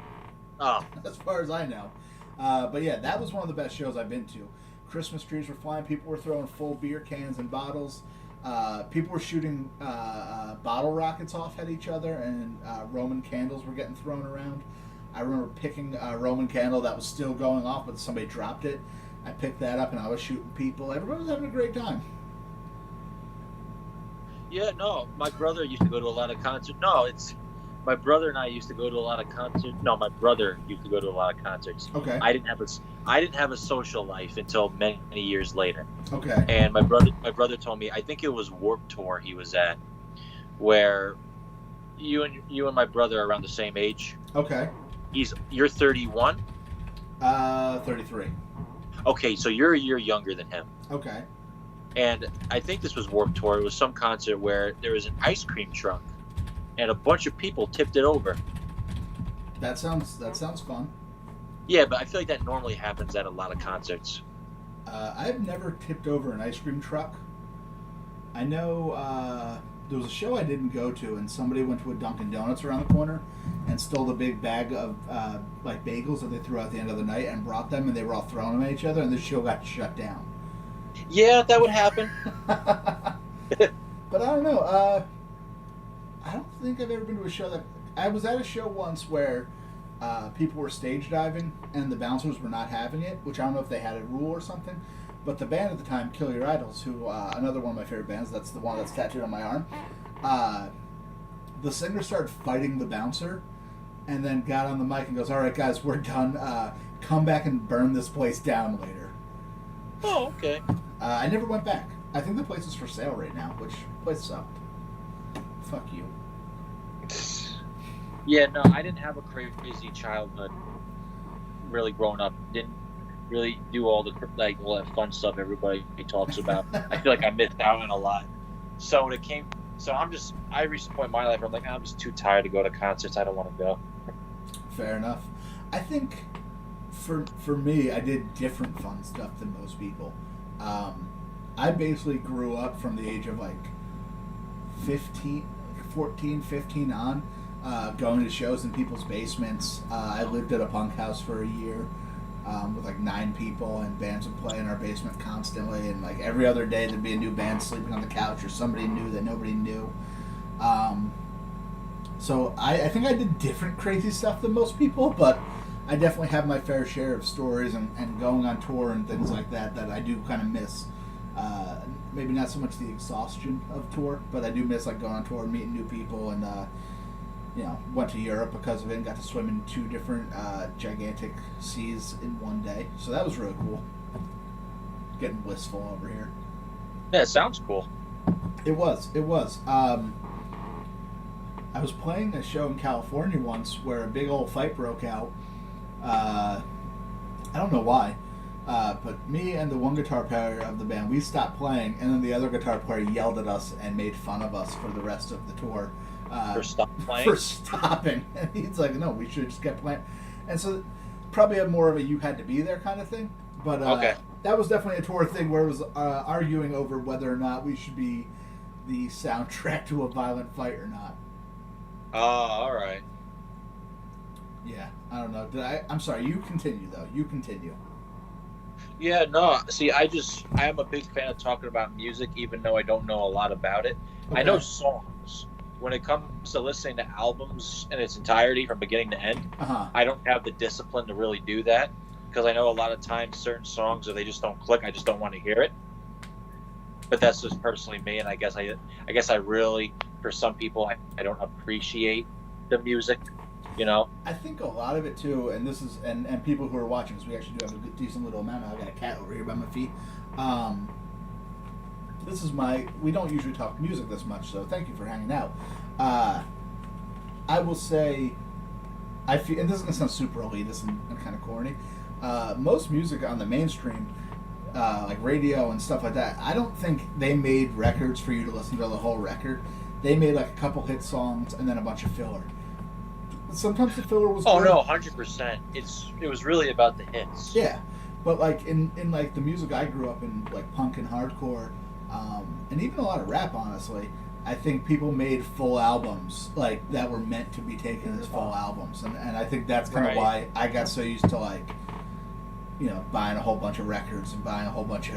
Oh, As far as I know. But yeah, that was one of the best shows I've been to. Christmas trees were flying. People were throwing full beer cans and bottles. People were shooting bottle rockets off at each other, and Roman candles were getting thrown around. I remember picking a Roman candle that was still going off, but somebody dropped it. I picked that up, and I was shooting people. Everybody was having a great time. yeah. No, my brother used to go to a lot of concerts. No, it's my brother and I used to go to a lot of concerts. No, my brother used to go to a lot of concerts. Okay. I didn't have a social life until many, many years later. Okay. And my brother told me, I think it was Warped Tour he was at, where you and my brother are around the same age. Okay. You're 31. 33. Okay, so you're a year younger than him. Okay. And I think this was Warped Tour. It was some concert where there was an ice cream truck, and a bunch of people tipped it over. That sounds fun. Yeah, but I feel like that normally happens at a lot of concerts. I've never tipped over an ice cream truck. I know there was a show I didn't go to, and somebody went to a Dunkin' Donuts around the corner and stole the big bag of like bagels that they threw out at the end of the night and brought them, and they were all throwing them at each other, and the show got shut down. Yeah, that would happen. But I don't know. I don't think I've ever been to a show that... I was at a show once where people were stage diving and the bouncers were not having it, which I don't know if they had a rule or something. But the band at the time, Kill Your Idols, who another one of my favorite bands, that's the one that's tattooed on my arm, the singer started fighting the bouncer and then got on the mic and goes, "All right, guys, we're done. Come back and burn this place down later." Oh, okay. I never went back. I think the place is for sale right now, which place sucked. Fuck you. Yeah, no, I didn't have a crazy childhood. Really growing up, didn't really do all the all that fun stuff everybody talks about. I feel like I missed out on a lot. So I reached a point in my life where I'm like, I'm just too tired to go to concerts. I don't want to go. Fair enough. I think for me, I did different fun stuff than most people. I basically grew up from the age of like 14, 15 on, going to shows in people's basements. I lived at a punk house for a year with like 9 people, and bands would play in our basement constantly, and like every other day there'd be a new band sleeping on the couch or somebody new that nobody knew. So I think I did different crazy stuff than most people, but I definitely have my fair share of stories and going on tour and things like that I do kind of miss. Maybe not so much the exhaustion of tour, but I do miss like going on tour and meeting new people, and went to Europe because of it and got to swim in 2 different gigantic seas in one day. So that was really cool. Getting blissful over here. Yeah, it sounds cool. It was. I was playing a show in California once where a big old fight broke out. I don't know why. But me and the one guitar player of the band, we stopped playing, and then the other guitar player yelled at us and made fun of us for the rest of the tour. For stopping. And he's like, no, we should just get playing. And so probably a more of a you had to be there kind of thing. But okay. That was definitely a tour thing where it was arguing over whether or not we should be the soundtrack to a violent fight or not. Oh, all right. Yeah, I don't know. I'm sorry, you continue, though. You continue. Yeah, no. See, I am a big fan of talking about music, even though I don't know a lot about it. Okay. I know songs. When it comes to listening to albums in its entirety from beginning to end, I don't have the discipline to really do that, because I know a lot of times certain songs, if they just don't click, I just don't want to hear it. But that's just personally me, and I guess I really, for some people, I don't appreciate the music. I think a lot of it too, and this is and people who are watching, because we actually do have a good, decent little amount. I've got a cat over here by my feet. This is we don't usually talk music this much, so thank you for hanging out. I will say, I feel, and this is gonna sound super elitist and kind of corny. Most music on the mainstream, like radio and stuff like that, I don't think they made records for you to listen to the whole record. They made like a couple hit songs and then a bunch of filler. sometimes the filler was Oh good. no, 100%. It was really about the hits. Yeah, but like in like the music I grew up in, like punk and hardcore, and even a lot of rap, honestly, I think people made full albums like that were meant to be taken as full albums, and I think that's kind of Right. why I got so used to like, you know, buying a whole bunch of records and buying a whole bunch of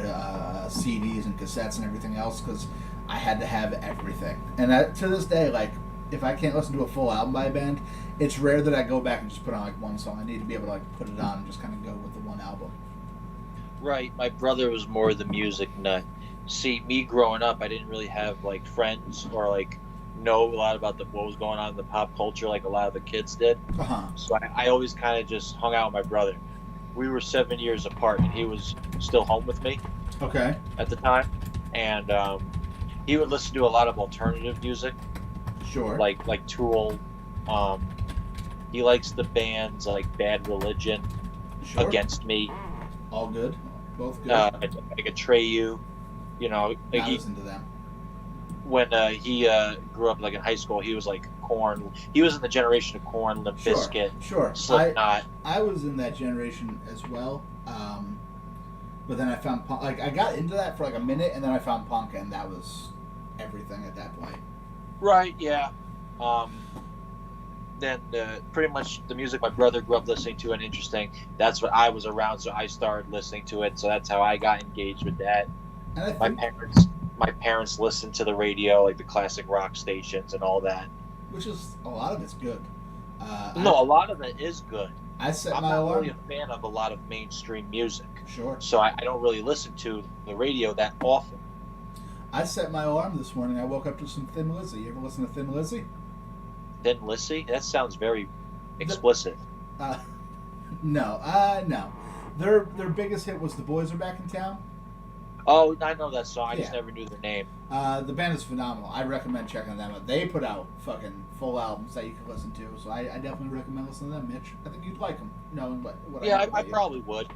CDs and cassettes and everything else, because I had to have everything. And to this day, like, if I can't listen to a full album by a band, it's rare that I go back and just put on like one song. I need to be able to like put it on and just kind of go with the one album. Right. My brother was more the music nut. See, me growing up, I didn't really have like friends or like know a lot about what was going on in the pop culture like a lot of the kids did. So I always kind of just hung out with my brother. We were 7 years apart, and he was still home with me Okay. at the time, and he would listen to a lot of alternative music, Sure. like Tool. He likes the bands like Bad Religion, Sure. Against Me, All good. Both good. like Atreyu. You know, like I he, listen to them. when he grew up like in high school, he was like Korn. He was in the generation of Korn, Limp Sure. Bizkit, Sure. Slipknot. I was in that generation as well. But then I found punk. Like I got into that for like a minute, and then I found punk, and that was everything at that point. Right, yeah. Then pretty much the music my brother grew up listening to and interesting, that's what I was around, so I started listening to it. So that's how I got engaged with that. And I My think, parents listened to the radio, like the classic rock stations and all that. which is a lot of it's good. No, a lot of it is good. I set I'm my not alarm. really a fan of a lot of mainstream music, Sure. so I don't really listen to the radio that often. I set my alarm this morning. I woke up to some Thin Lizzy. You ever listen to Thin Lizzy? Thin Lizzy? That sounds very explicit. No. No. Their biggest hit was "The Boys Are Back in Town." Oh, I know that song. I just Yeah. never knew the name. The band is phenomenal. I recommend checking them out. They put out fucking full albums that you can listen to, so I definitely recommend listening to them, Mitch. I think you'd like them, knowing what Yeah, know I about you. probably would.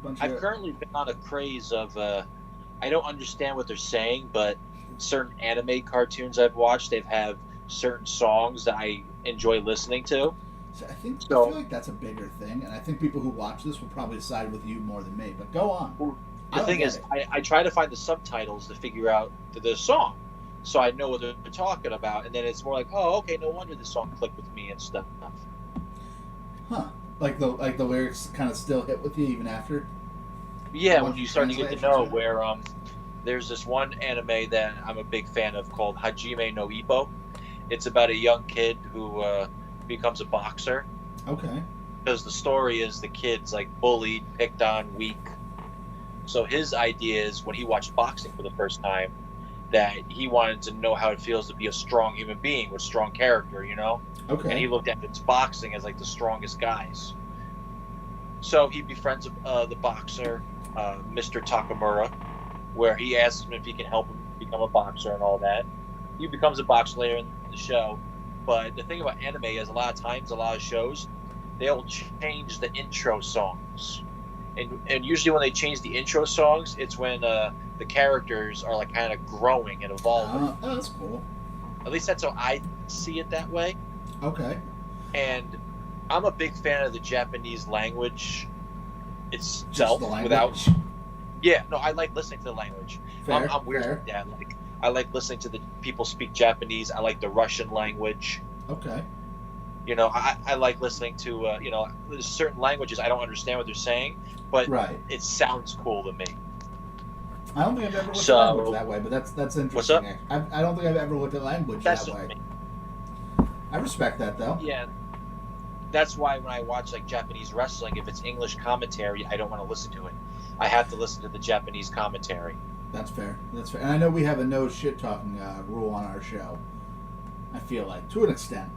Bunch I've of, currently been on a craze of, I don't understand what they're saying, but certain anime cartoons I've watched, they've have certain songs that I enjoy listening to. so I so- feel like that's a bigger thing, and I think people who watch this will probably side with you more than me. But go on. I The don't thing get is, it. I try to find the subtitles to figure out the song, so I know what they're talking about, and then it's more like, oh, okay, no wonder the song clicked with me and stuff. Huh? Like the lyrics kind of still hit with you even after. Yeah, Once when you you start to get to translate, know sure. where there's this one anime that I'm a big fan of called Hajime no Ippo. It's about a young kid who becomes a boxer, Okay. because the story is the kid's like bullied, picked on, weak. So his idea is when he watched boxing for the first time that he wanted to know how it feels to be a strong human being with strong character, you know? Okay. And he looked at its boxing as like the strongest guys. So he befriends the boxer, Mr. Takamura, where he asks him if he can help him become a boxer and all that. He becomes a boxer later in the show. But the thing about anime is a lot of times, a lot of shows, they'll change the intro songs. And usually when they change the intro songs, it's when the characters are like kind of growing and evolving. Oh, that's cool. At least that's how I see it that way. Okay. And I'm a big fan of the Japanese language Just itself. the language. Without, yeah, no, I like listening to the language. Fair, I'm weird fair. like that. Like I like listening to the people speak Japanese. I like the Russian language. Okay. You know, I like listening to you know, there's certain languages I don't understand what they're saying, but Right. it sounds cool to me. I don't think I've ever looked So- at language that way, but that's interesting. What's up? I don't think I've ever looked at language That's that just way. me. I respect that though. Yeah. That's why when I watch like Japanese wrestling, if it's English commentary, I don't want to listen to it. I have to listen to the Japanese commentary. That's fair. That's fair. And I know we have a no shit talking rule on our show. I feel like to an extent.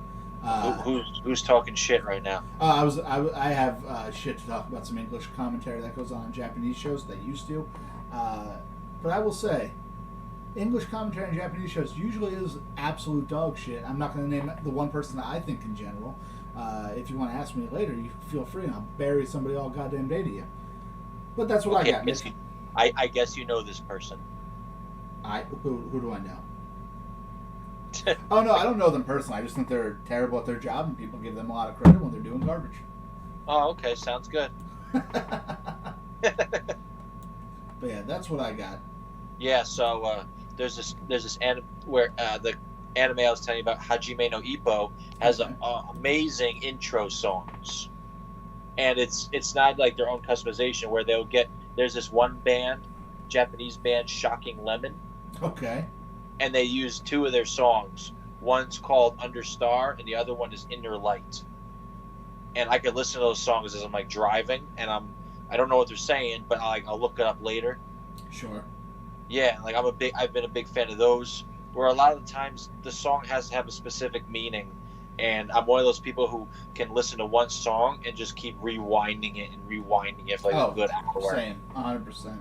Who's talking shit right now? I have shit to talk about some English commentary that goes on Japanese shows that used to, but I will say, English commentary on Japanese shows usually is absolute dog shit. I'm not going to name the one person that I think in general. If you want to ask me later, you feel free, and I'll bury somebody all goddamn day to you. But that's what Okay, I got. Mitch. I guess you know this person. Who do I know? Oh no, I don't know them personally. I just think they're terrible at their job, and people give them a lot of credit when they're doing garbage. Oh, okay, sounds good. But yeah, that's what I got. Yeah, so there's this anime where the anime I was telling you about, Hajime no Ippo, has amazing intro songs, and it's not like their own customization where there's this one band, Japanese band, Shocking Lemon, Okay. and they use two of their songs. One's called Under Star, and the other one is Inner Light. And I could listen to those songs as I'm like driving, and I don't know what they're saying, but I'll look it up later. Sure. Yeah, like I've been a big fan of those. Where a lot of the times the song has to have a specific meaning, and I'm one of those people who can listen to one song and just keep rewinding it for like a good hour. Same, 100%.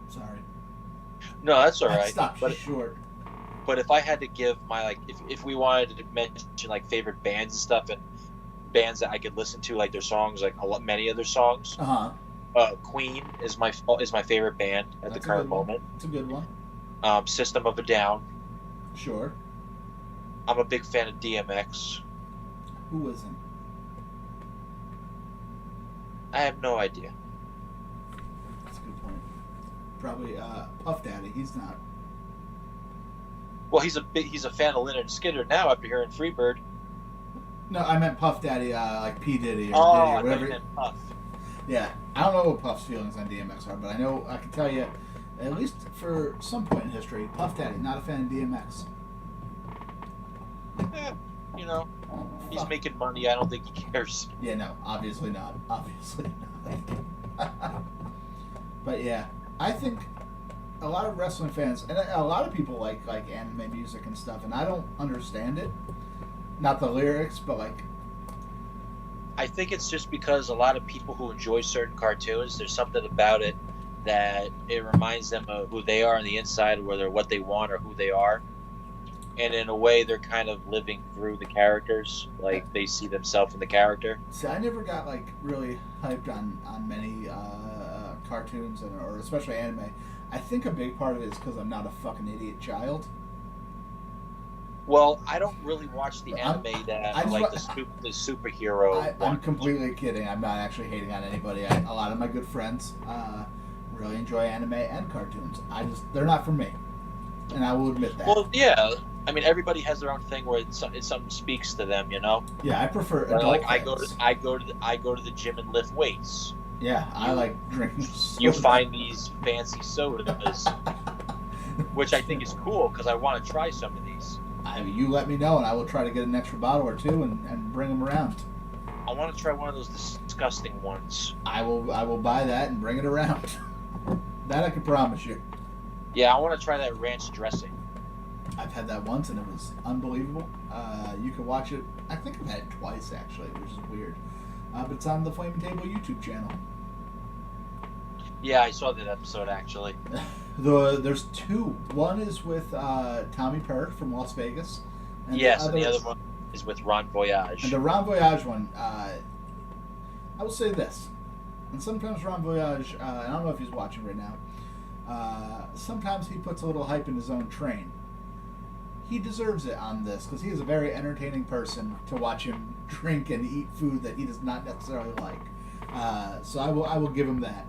Sorry. No, that's all I right. stopped But you short. But if I had to give my if we wanted to mention like favorite bands and stuff and bands that I could listen to like their songs, like many of their songs, Queen is my favorite band at the current moment. It's a good one. System of a Down. Sure. I'm a big fan of DMX. Who isn't? I have no idea. That's a good point. Probably Puff Daddy. He's not. Well, he's a fan of Lynyrd Skynyrd now after hearing Freebird. No, I meant Puff Daddy, like P Diddy or Diddy I or whatever. thought you meant Puff. Yeah, I don't know what Puff's feelings on DMX are, but I can tell you, at least for some point in history, Puff Daddy not a fan of DMX. You know, he's making money. I don't think he cares. Yeah, no, obviously not. Obviously not. But yeah, I think a lot of wrestling fans and a lot of people like anime music and stuff, and I don't understand it. Not the lyrics, but like. I think it's just because a lot of people who enjoy certain cartoons, there's something about it that it reminds them of who they are on the inside, whether what they want or who they are. And in a way, they're kind of living through the characters, like they see themselves in the character. See, I never got like really hyped on many cartoons or especially anime. I think a big part of it is because I'm not a fucking idiot child. Well, I don't really watch the anime the superhero. I'm completely kidding. I'm not actually hating on anybody. A lot of my good friends really enjoy anime and cartoons. They're not for me, and I will admit that. Well, yeah. I mean, everybody has their own thing where it's something speaks to them, you know. Yeah, I prefer. Like I go to the gym and lift weights. Yeah, I like drinking soda. You find these fancy sodas, which I think is cool because I want to try some of these. You let me know, and I will try to get an extra bottle or two and bring them around. I want to try one of those disgusting ones. I will buy that and bring it around. That I can promise you. Yeah, I want to try that ranch dressing. I've had that once, and it was unbelievable. You can watch it. I think I've had it twice, actually, which is weird. But it's on the Flaming Table YouTube channel. Yeah, I saw that episode, actually. There's two. One is with Tommy Parrott from Las Vegas. And the other one is with Ron Voyage. And the Ron Voyage one, I will say this. And sometimes Ron Voyage, I don't know if he's watching right now, sometimes he puts a little hype in his own train. He deserves it on this because he is a very entertaining person to watch him drink and eat food that he does not necessarily like. So I will give him that.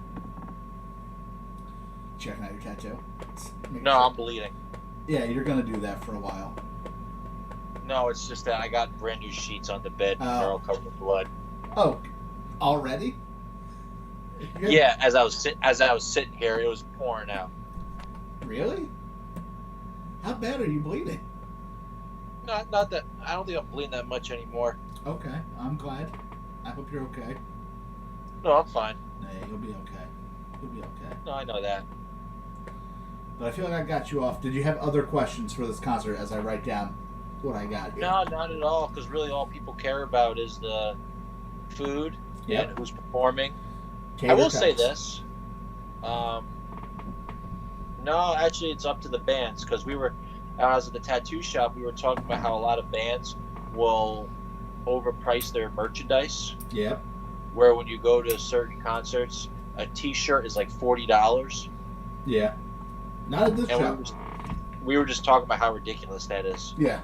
Checking out your tattoo? No, I'm bleeding. Yeah, you're gonna do that for a while. No, it's just that I got brand new sheets on the bed and they're all covered with blood. Oh, already? Yeah, as I was sitting here, it was pouring out. Really? How bad are you bleeding? Not that. I don't think I'm bleeding that much anymore. Okay, I'm glad. I hope you're okay. No, I'm fine. Nah, you'll be okay. You'll be okay. No, I know that. But I feel like I got you off. Did you have other questions for this concert as I write down what I got here? No, not at all. Because really, all people care about is the food and who's performing. I will say this. No, actually, it's up to the bands because I was at the tattoo shop. We were talking about how a lot of bands will overprice their merchandise. Yep. Where when you go to certain concerts, a T-shirt is like $40. Yeah. Not at this shop. We were just talking about how ridiculous that is. Yeah,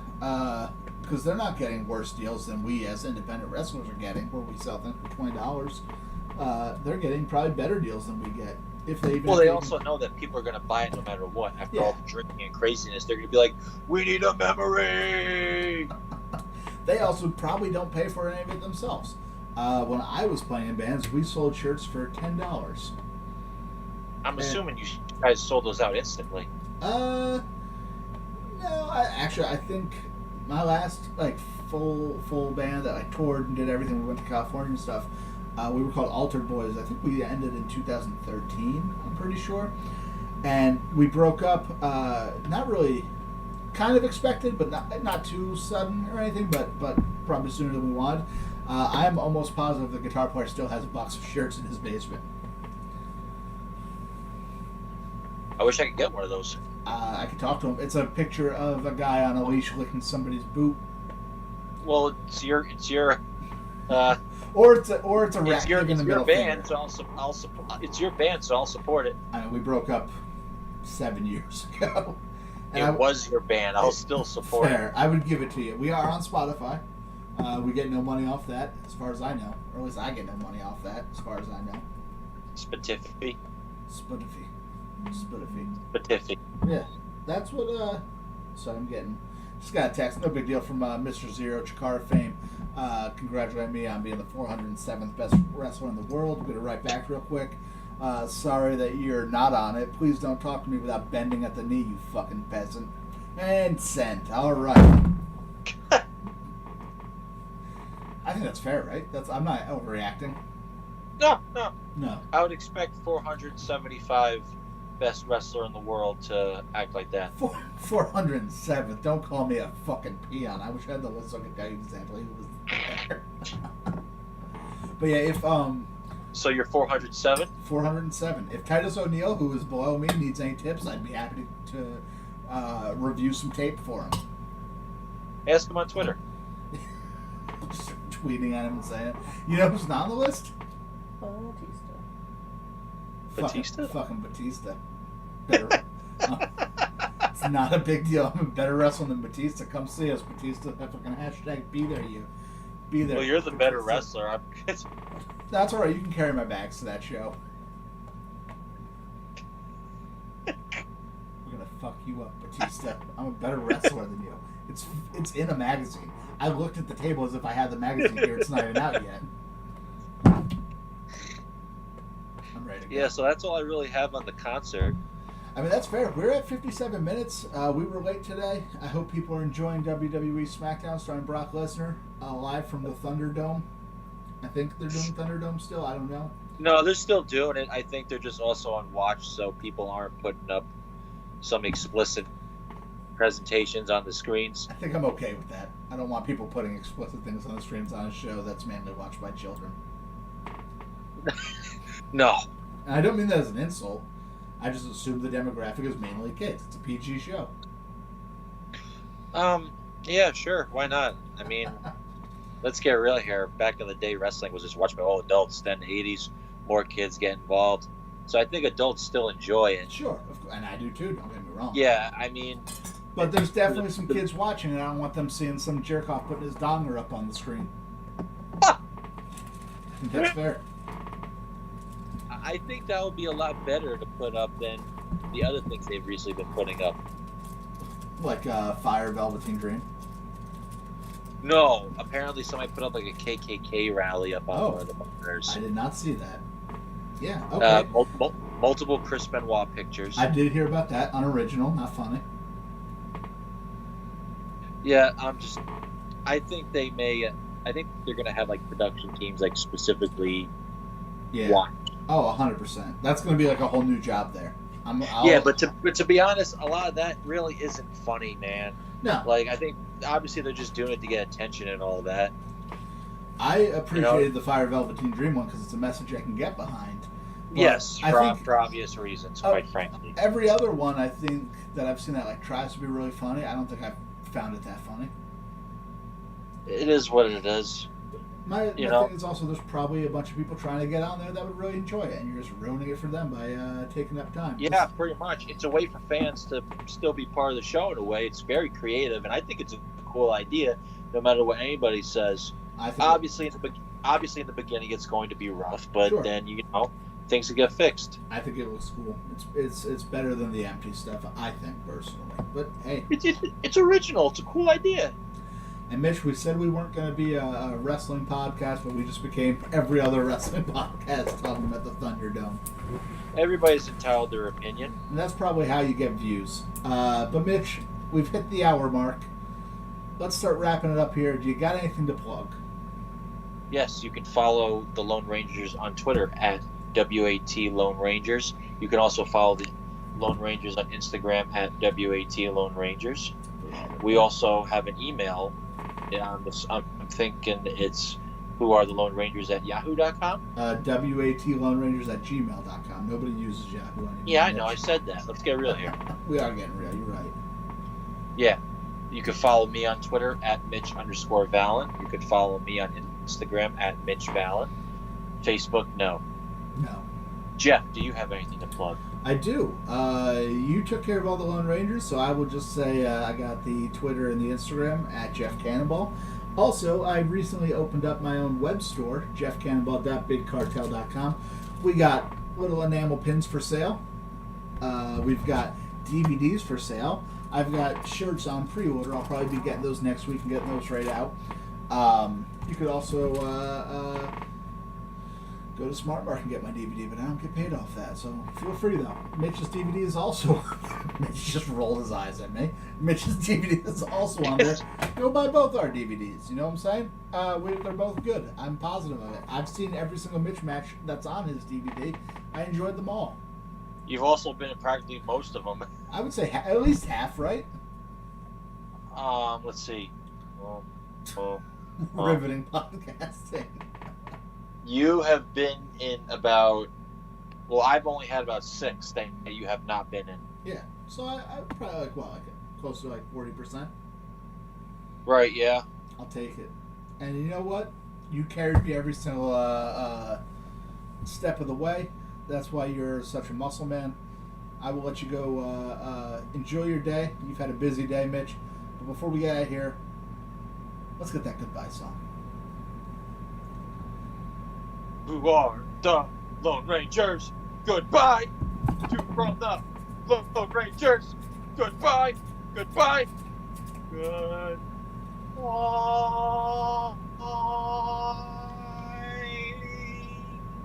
because they're not getting worse deals than we as independent wrestlers are getting, where we sell things for $20. They're getting probably better deals than we get. If they even Well, they also know that people are going to buy it no matter what. After all the drinking and craziness, they're going to be like, "We need a memory." They also probably don't pay for any of it themselves. When I was playing in bands, we sold shirts for $10. I'm assuming you guys sold those out instantly. No, I think my last full band that I toured and did everything. We went to California and stuff. We were called Altered Boys. I think we ended in 2013. I'm pretty sure, and we broke up. Not really, kind of expected, but not too sudden or anything. But probably sooner than we wanted. I'm almost positive the guitar player still has a box of shirts in his basement. I wish I could get one of those. I could talk to him. It's a picture of a guy on a leash licking somebody's boot. Well, it's your Or it's a rat your in the middle band, finger. so it's your band, so I'll support it. I mean, we broke up 7 years ago. It was your band. I'll still support fair. it. I would give it to you. We are on Spotify. We get no money off that, as far as I know. Or at least I get no money off that, as far as I know. Spotify. Spotify. Yeah, that's what. So I'm getting. Just got a text. No big deal from Mr. Zero, Chikara fame. Congratulating me on being the 407th best wrestler in the world. I'm gonna write back real quick. Sorry that you're not on it. Please don't talk to me without bending at the knee, you fucking peasant. And sent. All right. I think that's fair, right? I'm not overreacting. No. No. I would expect 475 best wrestler in the world to act like that. 407th. Don't call me a fucking peon. I wish I had the list so I could tell you exactly who was there. But yeah, if So you're 407? 407. If Titus O'Neil, who is below me, needs any tips, I'd be happy to review some tape for him. Ask him on Twitter. Just tweeting at him and saying, you know who's not on the list? Batista? Fucking Batista. Better. It's not a big deal. I'm a better wrestler than Batista. Come see us, Batista. Fucking hashtag be there, you. Be there. Well, you're the better wrestler. That's all right. You can carry my bags to that show. We're gonna fuck you up, Batista. I'm a better wrestler than you. It's in a magazine. I looked at the table as if I had the magazine here. It's not even out yet. I'm ready to go. Yeah, so that's all I really have on the concert. I mean, that's fair. We're at 57 minutes. We were late today. I hope people are enjoying WWE SmackDown starring Brock Lesnar live from the Thunderdome. I think they're doing Thunderdome still. I don't know. No, they're still doing it. I think they're just also on watch so people aren't putting up some explicit presentations on the screens. I think I'm okay with that. I don't want people putting explicit things on the screens on a show that's mainly watched by children. No. And I don't mean that as an insult. I just assume the demographic is mainly kids. It's a PG show. Yeah, sure. Why not? I mean, let's get real here. Back in the day, wrestling was just watched by all adults. Then the 80s, more kids get involved. So I think adults still enjoy it. Sure, and I do too, don't get me wrong. Yeah, I mean... But there's definitely some kids watching, and I don't want them seeing some jerk-off putting his donger up on the screen. I think that's fair. I think that would be a lot better to put up than the other things they've recently been putting up. Like Fire Velveteen Dream? No, apparently somebody put up like a KKK rally up on one of the monitors. I did not see that. Yeah, okay. Multiple Chris Benoit pictures. I did hear about that. Unoriginal, not funny. Yeah, I think they're going to have like production teams like specifically watch. Oh, 100%. That's going to be like a whole new job there. But to be honest, a lot of that really isn't funny, man. No. Like, I think, obviously, they're just doing it to get attention and all that. I appreciated the Fire Velveteen Dream one because it's a message I can get behind. But yes, for obvious reasons, quite frankly. Every other one I think that I've seen that like tries to be really funny, I don't think I've found it that funny. It is what it is. My You know? thing is also there's probably a bunch of people trying to get on there that would really enjoy it, and you're just ruining it for them by taking up time. Yeah, pretty much. It's a way for fans to still be part of the show in a way. It's very creative, and I think it's a cool idea, no matter what anybody says. I think Obviously, in the beginning, it's going to be rough, but Sure. then things will get fixed. I think it looks cool. It's better than the empty stuff, I think personally. But hey, It's original. It's a cool idea. and Mitch, we said we weren't going to be a wrestling podcast, but we just became every other wrestling podcast talking about the Thunderdome. Everybody's entitled to their opinion. And that's probably how you get views. But Mitch, we've hit the hour mark. Let's start wrapping it up here. Do you got anything to plug? Yes, you can follow the Lone Rangers on Twitter at WAT Lone Rangers. You can also follow the Lone Rangers on Instagram at WAT Lone Rangers. We also have an email. I'm thinking it's who are the Lone Rangers at yahoo.com. WATLoneRangers@gmail.com. Nobody uses Yahoo anymore. Yeah, I know. I Mitch. said that. Let's get real here. We are getting real. You're right. Yeah. You can follow me on Twitter at Mitch_Valen. You can follow me on Instagram at Mitch Valen. Facebook, no. No. Jeff, do you have anything to plug? I do. You took care of all the Lone Rangers, so I will just say I got the Twitter and the Instagram at Jeff Cannonball. Also, I recently opened up my own web store, jeffcannonball.bigcartel.com. We got little enamel pins for sale. We've got DVDs for sale. I've got shirts on pre-order. I'll probably be getting those next week and getting those right out. You could also go to Smart Mark and get my DVD, but I don't get paid off that, so feel free though. Mitch's DVD is also. Mitch just rolled his eyes at me. Mitch's DVD is also on there. Go buy both our DVDs. You know what I'm saying? They're both good. I'm positive of it. I've seen every single Mitch match that's on his DVD. I enjoyed them all. You've also been in practically most of them. I would say at least half, right? Let's see. Riveting podcasting. You have been in about. Well, I've only had about 6 that you have not been in. Yeah. So I probably close to 40%. Right. Yeah. I'll take it. And you know what? You carried me every single step of the way. That's why you're such a muscle man. I will let you go enjoy your day. You've had a busy day, Mitch. But before we get out of here, let's get that goodbye song. Who are the Lone Rangers? Goodbye. From the Lone Rangers. Goodbye. Goodbye. Goodbye.